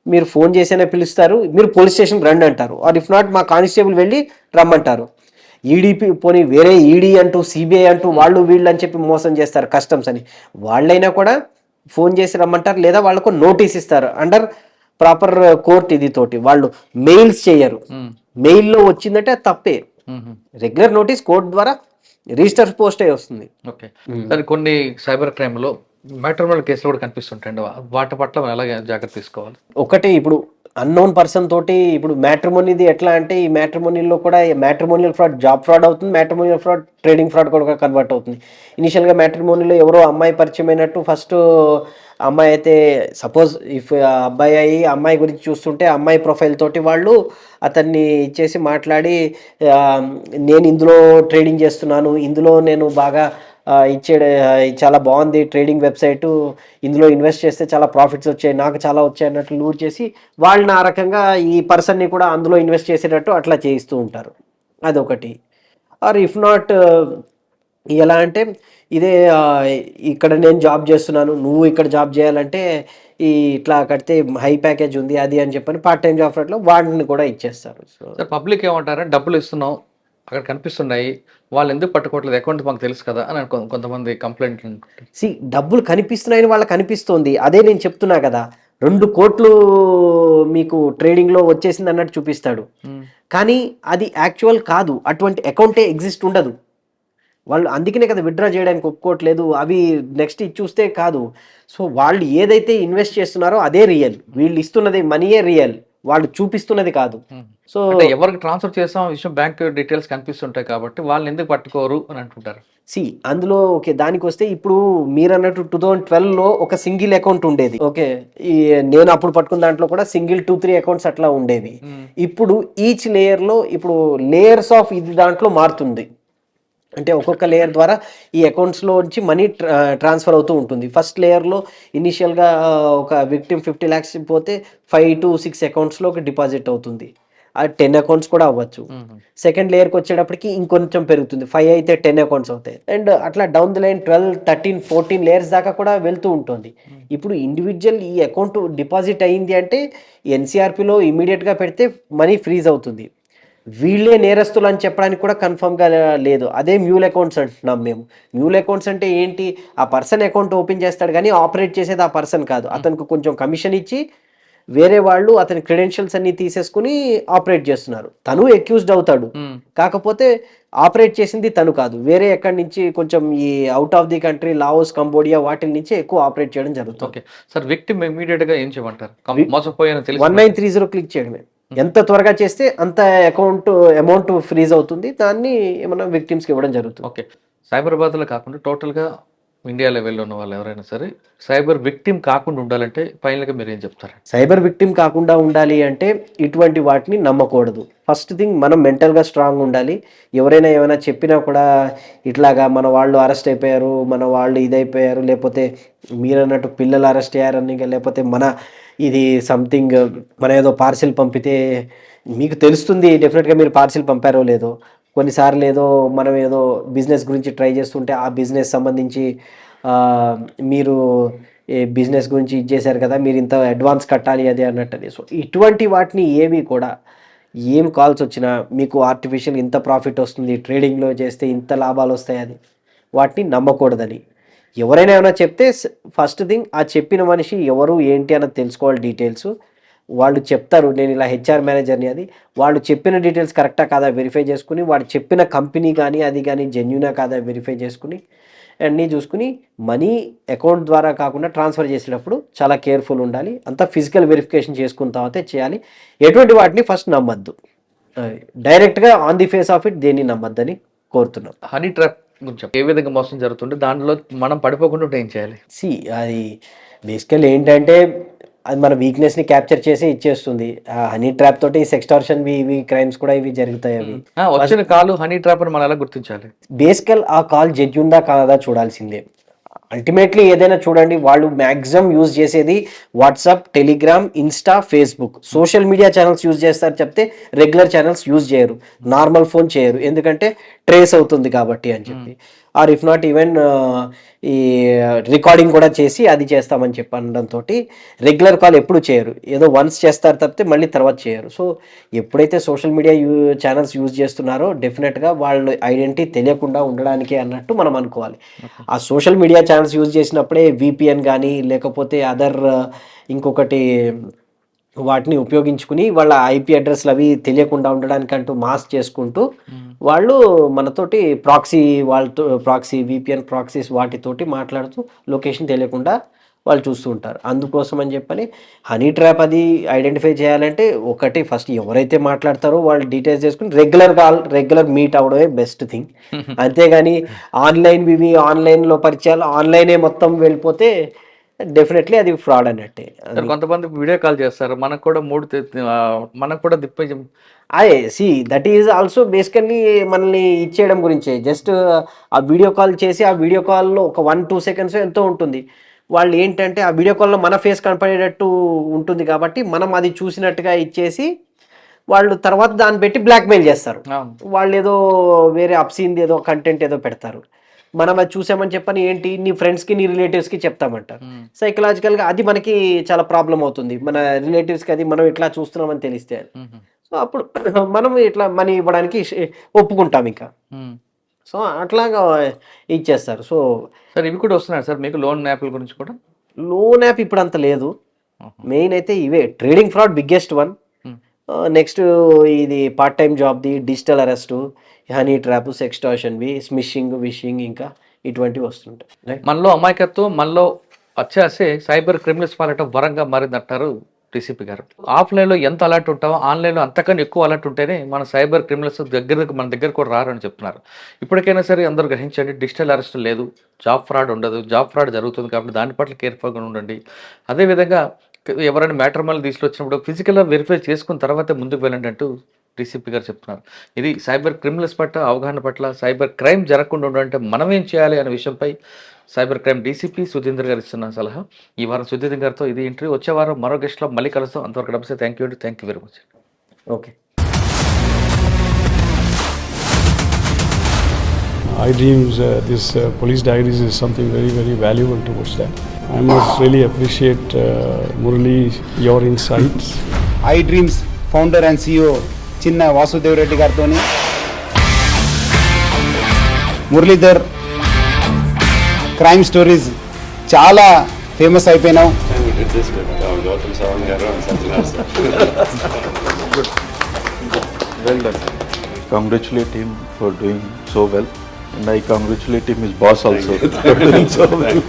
మీరు ఫోన్ చేసైనా పిలుస్తారు, మీరు పోలీస్ స్టేషన్కి రండి అంటారు. ఆర్ ఇఫ్ నాట్ మా కానిస్టేబుల్ వెళ్ళి రమ్మంటారు. ఈడీపీ పోనీ వేరే ఈడీ అంటూ సిబిఐ అంటూ వాళ్ళు వీళ్ళు అని చెప్పి మోసం చేస్తారు కస్టమ్స్ అని, వాళ్ళైనా కూడా ఫోన్ చేసి రమ్మంటారు, లేదా వాళ్ళకు నోటీస్ ఇస్తారు అండర్ ప్రాపర్ కోర్ట్ ఇది తోటి. వాళ్ళు మెయిల్స్ చేయరు, మెయిల్లో వచ్చిందంటే తప్పే. రెగ్యులర్ నోటీస్ కోర్ట్ ద్వారా రిజిస్టర్ పోస్ట్ అయి వస్తుంది. ఓకే సరే, కొన్ని సైబర్ క్రైమ్లో మ్యాట్రిమోనియల్ కేసులు కూడా కనిపిస్తుంటాయండి, వాటి పట్ల మనం ఎలాగ జాగ్రత్త తీసుకోవాలి? ఒకటి ఇప్పుడు అన్నోన్ పర్సన్ తోటి ఇప్పుడు మ్యాట్రిమోనీది ఎట్లా అంటే ఈ మ్యాట్రిమోనియల్లో కూడా మ్యాట్రిమోనియల్ ఫ్రాడ్ జాబ్ ఫ్రాడ్ అవుతుంది, మ్యాట్రిమోనియల్ ఫ్రాడ్ ట్రేడింగ్ ఫ్రాడ్ కూడా కన్వర్ట్ అవుతుంది. ఇనిషియల్గా మ్యాట్రిమోనియల్లో ఎవరో అమ్మాయి పరిచయం అయినట్టు ఫస్ట్ అమ్మాయి అయితే సపోజ్ ఇఫ్ అబ్బాయి అయ్యి అమ్మాయి గురించి చూస్తుంటే అమ్మాయి ప్రొఫైల్ తోటి వాళ్ళు అతన్ని ఇచ్చేసి మాట్లాడి నేను ఇందులో ట్రేడింగ్ చేస్తున్నాను, ఇందులో నేను బాగా చాలా బాగుంది ట్రేడింగ్ వెబ్సైటు, ఇందులో ఇన్వెస్ట్ చేస్తే చాలా ప్రాఫిట్స్ వచ్చాయి, నాకు చాలా వచ్చాయి అన్నట్లు లూర్ చేసి వాళ్ళని ఆ రకంగా ఈ పర్సన్ని కూడా అందులో ఇన్వెస్ట్ చేసేటట్టు అట్లా చేయిస్తూ ఉంటారు. అదొకటి. ఆర్ ఇఫ్ నాట్ ఎలా అంటే ఇదే ఇక్కడ నేను జాబ్ చేస్తున్నాను, నువ్వు ఇక్కడ జాబ్ చేయాలంటే ఈ ఇట్లా కడితే హై ప్యాకేజ్ ఉంది అది అని చెప్పని పార్ట్ టైం జాబ్ ఫ్రాడ్లో వాటిని కూడా ఇచ్చేస్తారు. సో పబ్లిక్ ఏమంటారా, డబ్బులు ఇస్తున్నాం అక్కడ కనిపిస్తున్నాయి, వాళ్ళు ఎందుకు పట్టుకోవట్లేదు, అకౌంట్ మాకు తెలుసు కదా అని కొంతమంది కంప్లైంట్. డబ్బులు కనిపిస్తున్నాయని వాళ్ళకి కనిపిస్తోంది, అదే నేను చెప్తున్నా కదా 2 కోట్లు మీకు ట్రేడింగ్లో వచ్చేసింది అన్నట్టు చూపిస్తాడు, కానీ అది యాక్చువల్ కాదు, అటువంటి అకౌంటే ఎగ్జిస్ట్ ఉండదు. వాళ్ళు అందుకనే కదా విత్డ్రా చేయడానికి ఒప్పుకోవట్లేదు, అవి నెక్స్ట్ ఇది చూస్తే కాదు. సో వాళ్ళు ఏదైతే ఇన్వెస్ట్ చేస్తున్నారో అదే రియల్, వీళ్ళు ఇస్తున్నది మనీయే రియల్. వాళ్ళు చూపిస్తున్నది కాదు. సో అంటే ఎవరికి ట్రాన్స్ఫర్ చేసాం విషయం బ్యాంక్ డీటెయిల్స్ కనిపిస్తుంటాయి కాబట్టి వాళ్ళని ఎందుకు పట్టుకోరు అని అంటుంటారు. అందులో ఓకే దానికి వస్తే ఇప్పుడు మీరు అన్నట్టు 2012లో ఒక సింగిల్ అకౌంట్ ఉండేది. ఓకే, ఈ నేను అప్పుడు పట్టుకున్న దాంట్లో కూడా సింగిల్ 2-3 అకౌంట్స్ అట్లా ఉండేవి. ఇప్పుడు ఈచ్ లేయర్లో ఇప్పుడు లేయర్స్ ఆఫ్ ఇది దాంట్లో మారుతుంది. అంటే ఒక్కొక్క లేయర్ ద్వారా ఈ అకౌంట్స్లో నుంచి మనీ ట్రాన్స్ఫర్ అవుతూ ఉంటుంది. ఫస్ట్ లేయర్లో ఇనీషియల్గా ఒక విక్టిమ్ 50 lakhs పోతే 5 to 6 అకౌంట్స్లో ఒక డిపాజిట్ అవుతుంది. అది 10 అకౌంట్స్ కూడా అవ్వచ్చు. సెకండ్ లేయర్కి వచ్చేటప్పటికి ఇంకొంచెం పెరుగుతుంది. 5 అయితే 10 అకౌంట్స్ అవుతాయి. అండ్ అట్లా డౌన్ ది లైన్ 12, 13, 14 లేయర్స్ దాకా కూడా వెళ్తూ ఉంటుంది. ఇప్పుడు ఇండివిజువల్ ఈ అకౌంట్ డిపాజిట్ అయ్యింది అంటే ఎన్సీఆర్పీలో ఇమీడియట్గా పెడితే మనీ ఫ్రీజ్ అవుతుంది. వీళ్ళే నేరస్తులు అని చెప్పడానికి కూడా కన్ఫర్మ్గా లేదు. అదే మ్యూల్ అకౌంట్స్ అంటున్నాం మేము. మ్యూల్ అకౌంట్స్ అంటే ఏంటి, ఆ పర్సన్ అకౌంట్ ఓపెన్ చేస్తాడు కానీ ఆపరేట్ చేసేది ఆ పర్సన్ కాదు. అతనికి కొంచెం కమిషన్ ఇచ్చి వేరే వాళ్ళు అతని క్రెడెన్షియల్స్ అన్ని తీసేసుకుని ఆపరేట్ చేస్తున్నారు. తను అక్యూజ్డ్ అవుతాడు, కాకపోతే ఆపరేట్ చేసింది తను కాదు, వేరే ఎక్కడి నుంచి కొంచెం ఈ out of the country Laos, Cambodia వాటి నుంచి ఎక్కువ ఆపరేట్ చేయడం జరుగుతుంది. ఓకే సార్, విక్టిమ్ ఇమీడియట్ గా ఏం చేయమంటారు? మోసపోయిన తెలిసి 1930 క్లిక్ చేయడమే. ఎంత త్వరగా చేస్తే అంత అమౌంట్ ఫ్రీజ్ అవుతుంది. దాన్ని ఏమన్నా విక్టిమ్స్కి ఇవ్వడం జరుగుతుంది. ఓకే, సైబరాబాద్లో కాకుండా టోటల్గా ఇండియా లెవెల్లో ఉన్న వాళ్ళు ఎవరైనా సరే సైబర్ విక్టిమ్ కాకుండా ఉండాలంటే ఫైనల్గా మీరు ఏం చెప్తారు? సైబర్ విక్టిమ్ కాకుండా ఉండాలి అంటే ఇటువంటి వాటిని నమ్మకూడదు. ఫస్ట్ థింగ్ మనం మెంటల్గా స్ట్రాంగ్ ఉండాలి. ఎవరైనా ఏమైనా చెప్పినా కూడా ఇట్లాగా మన వాళ్ళు అరెస్ట్ అయిపోయారు, మన వాళ్ళు ఇదైపోయారు, లేకపోతే మీరు అన్నట్టు పిల్లలు అరెస్ట్ అయ్యారని, లేకపోతే మన ఇది సంథింగ్ మన ఏదో పార్సిల్ పంపితే మీకు తెలుస్తుంది డెఫినెట్గా మీరు పార్సిల్ పంపారో లేదో. కొన్నిసార్లు ఏదో మనం ఏదో బిజినెస్ గురించి ట్రై చేస్తుంటే ఆ బిజినెస్ సంబంధించి మీరు ఏ బిజినెస్ గురించి ఇచ్చేశారు కదా, మీరు ఇంత అడ్వాన్స్ కట్టాలి అది అన్నట్టు. సో ఇటువంటి వాటిని ఏవి కూడా ఏం కాల్స్ వచ్చినా మీకు ఆర్టిఫిషియల్ ఇంత ప్రాఫిట్ వస్తుంది, ట్రేడింగ్లో చేస్తే ఇంత లాభాలు వస్తాయి, అది వాటిని నమ్మకూడదని. ఎవరైనా ఏమైనా చెప్తే ఫస్ట్ థింగ్ ఆ చెప్పిన మనిషి ఎవరు ఏంటి అన్నది తెలుసుకోవాలి. డీటెయిల్స్ వాళ్ళు చెప్తారు, నేను ఇలా హెచ్ఆర్ మేనేజర్ని, అది వాళ్ళు చెప్పిన డీటెయిల్స్ కరెక్టా కాదా వెరిఫై చేసుకుని, వాడు చెప్పిన కంపెనీ కానీ అది కానీ జెన్యునా కాదా వెరిఫై చేసుకుని అన్నీ చూసుకుని మనీ అకౌంట్ ద్వారా కాకుండా ట్రాన్స్ఫర్ చేసేటప్పుడు చాలా కేర్ఫుల్ ఉండాలి. అంతా ఫిజికల్ వెరిఫికేషన్ చేసుకున్న తర్వాతే చేయాలి. ఎటువంటి వాటిని ఫస్ట్ నమ్మద్దు, డైరెక్ట్గా on the face of it దేన్ని నమ్మద్దని కోరుతున్నాం. హనీ ట్రాప్ గురించి ఏ విధంగా మోసం జరుగుతుంటే దాంట్లో మనం పడిపోకుండా ఉంటే ఏం చేయాలి? అది బేసికల్ ఏంటంటే అది మన వీక్నెస్ని క్యాప్చర్ చేసి ఇచ్చేస్తుంది. హనీ ట్రాప్ తోటి సెక్స్టార్షన్ ఇవి క్రైమ్స్ కూడా ఇవి జరుగుతాయి. అవి వచ్చిన కాల్ హనీ ట్రాప్ అని మనం ఎలా గుర్తించాలి? బేసికల్ ఆ కాల్ జెన్యూన్దా కాదా చూడాల్సిందే. అల్టిమేట్లీ ఏదైనా చూడండి, వాళ్ళు మ్యాక్సిమం యూజ్ చేసేది WhatsApp, Telegram, Insta, Facebook, social media channels use చేస్తారు చెప్తే రెగ్యులర్ ఛానల్స్ యూజ్ చేయరు, నార్మల్ ఫోన్ చేయరు, ఎందుకంటే ట్రేస్ అవుతుంది కాబట్టి అని చెప్పి. ఆర్ ఇఫ్ నాట్ ఈవెన్ ఈ రికార్డింగ్ కూడా చేసి అది చేస్తామని చెప్పి అనడంతో రెగ్యులర్ కాల్ ఎప్పుడు చేయరు, ఏదో వన్స్ చేస్తారు తప్పితే మళ్ళీ తర్వాత చేయరు. సో ఎప్పుడైతే సోషల్ మీడియా ఛానల్స్ యూజ్ చేస్తున్నారో డెఫినెట్గా వాళ్ళ ఐడెంటిటీ తెలియకుండా ఉండడానికి అన్నట్టు మనం అనుకోవాలి. ఆ సోషల్ మీడియా ఛానల్స్ యూజ్ చేసినప్పుడే VPN కానీ లేకపోతే అదర్ ఇంకొకటి వాటిని ఉపయోగించుకుని వాళ్ళ IP అడ్రస్లు అవి తెలియకుండా ఉండడానికంటూ మాస్క్ చేసుకుంటూ వాళ్ళు మనతోటి వాళ్ళతో ప్రాక్సీ, VPN ప్రాక్సీస్ వాటితోటి మాట్లాడుతూ లొకేషన్ తెలియకుండా వాళ్ళు చూస్తూ ఉంటారు. అందుకోసం అని చెప్పని హనీ ట్రాప్ అది ఐడెంటిఫై చేయాలంటే ఒకటి ఫస్ట్ ఎవరైతే మాట్లాడతారో వాళ్ళు డీటెయిల్స్ చేసుకుని రెగ్యులర్ మీట్ అవడమే బెస్ట్ థింగ్. అంతేగాని ఆన్లైన్లో పరిచయాలు ఆన్లైనే మొత్తం వెళ్ళిపోతే డెఫినెట్లీ అది ఫ్రాడ్ అన్నట్టే. కొంతమంది వీడియో కాల్ చేస్తారు, మనకు కూడా మనకు కూడా దట్ ఈజ్ ఆల్సో బేసికల్లీ మనల్ని ఇచ్చేయడం గురించే. జస్ట్ ఆ వీడియో కాల్ చేసి ఆ వీడియో కాల్లో ఒక 1-2 seconds ఎంతో ఉంటుంది. వాళ్ళు ఏంటంటే ఆ వీడియో కాల్లో మన ఫేస్ కనపడేటట్టు ఉంటుంది కాబట్టి మనం అది చూసినట్టుగా ఇచ్చేసి వాళ్ళు తర్వాత దాన్ని పెట్టి బ్లాక్మెయిల్ చేస్తారు. వాళ్ళు ఏదో వేరే అప్సీన్ది ఏదో కంటెంట్ ఏదో పెడతారు, మనం అది చూసామని చెప్పని ఏంటి నీ ఫ్రెండ్స్కి నీ రిలేటివ్స్కి చెప్తామంటారు. సైకలాజికల్గా అది మనకి చాలా ప్రాబ్లం అవుతుంది. మన రిలేటివ్స్కి అది మనం ఇట్లా చూస్తున్నామని తెలిస్తే, సో అప్పుడు మనం ఇట్లా మనీ ఇవ్వడానికి ఒప్పుకుంటాం ఇంకా. సో అట్లాగా ఇచ్చేస్తారు. సో సార్ ఇవి కూడా వస్తున్నాయి సార్ మీకు లోన్ యాప్ల గురించి కూడా? లోన్ యాప్ ఇప్పుడు అంత లేదు. మెయిన్ అయితే ఇవే trading fraud biggest one. Next ఇది పార్ట్ టైం జాబ్ది, డిజిటల్ అరెస్టు, హనీ ట్రాప్, సెక్స్టార్షన్వి, స్మిషింగ్, విషింగ్, ఇంకా ఇటువంటివి వస్తుంటాయి. మనలో అమాయకత్వం మనలో వచ్చేసే సైబర్ క్రిమినల్స్ పాలట వరంగా మారిందంటారు డీసీపీ గారు. ఆఫ్లైన్లో ఎంత అలర్ట్ ఉంటామో ఆన్లైన్లో అంతకన్నా ఎక్కువ అలర్ట్ ఉంటేనే మన సైబర్ క్రిమినల్స్ మన దగ్గర కూడా రారని చెప్తున్నారు. ఇప్పటికైనా సరే అందరూ గ్రహించండి, డిజిటల్ అరెస్ట్ లేదు, జాబ్ ఫ్రాడ్ ఉండదు, జాబ్ ఫ్రాడ్ జరుగుతుంది కాబట్టి దాని పట్ల కేర్ఫుల్గా ఉండండి. అదేవిధంగా ఎవరైనా మ్యాట్రిమోనియల్ తీసుకొచ్చినప్పుడు ఫిజికల్గా వెరిఫై చేసుకున్న తర్వాతే ముందుకు వెళ్ళండి అంటూ డీసీపీ గారు చెప్తున్నారు. ఇది సైబర్ క్రిమినల్స్ పట్ల అవగాహన పట్ల, సైబర్ క్రైమ్ జరగకుండా ఉండాలంటే మనం ఏం చేయాలి అనే విషయంపై సైబర్ క్రైమ్ డీసీపీ సుధీందర్ గారు ఇస్తున్న సలహా. ఈ వారం సుధీందర్ గారితో ఇది ఇంటర్వ్యూ. వచ్చే వారం మరో గెస్ట్లో మళ్ళీ కలుస్తాం. అంతవరకు నమస్తే. Thank you very much. Okay. iDreams, this police diaries is something very, very valuable towards that. I must really appreciate Murali, your insights. iDreams founder and CEO చిన్న వాసుదేవ్ రెడ్డి గారితో మురళీధర్ క్రైమ్ స్టోరీస్ చాలా famous అయిపోయినావు. Well done. Congratulate him for doing so well, and I congratulate him, his boss also for doing so well.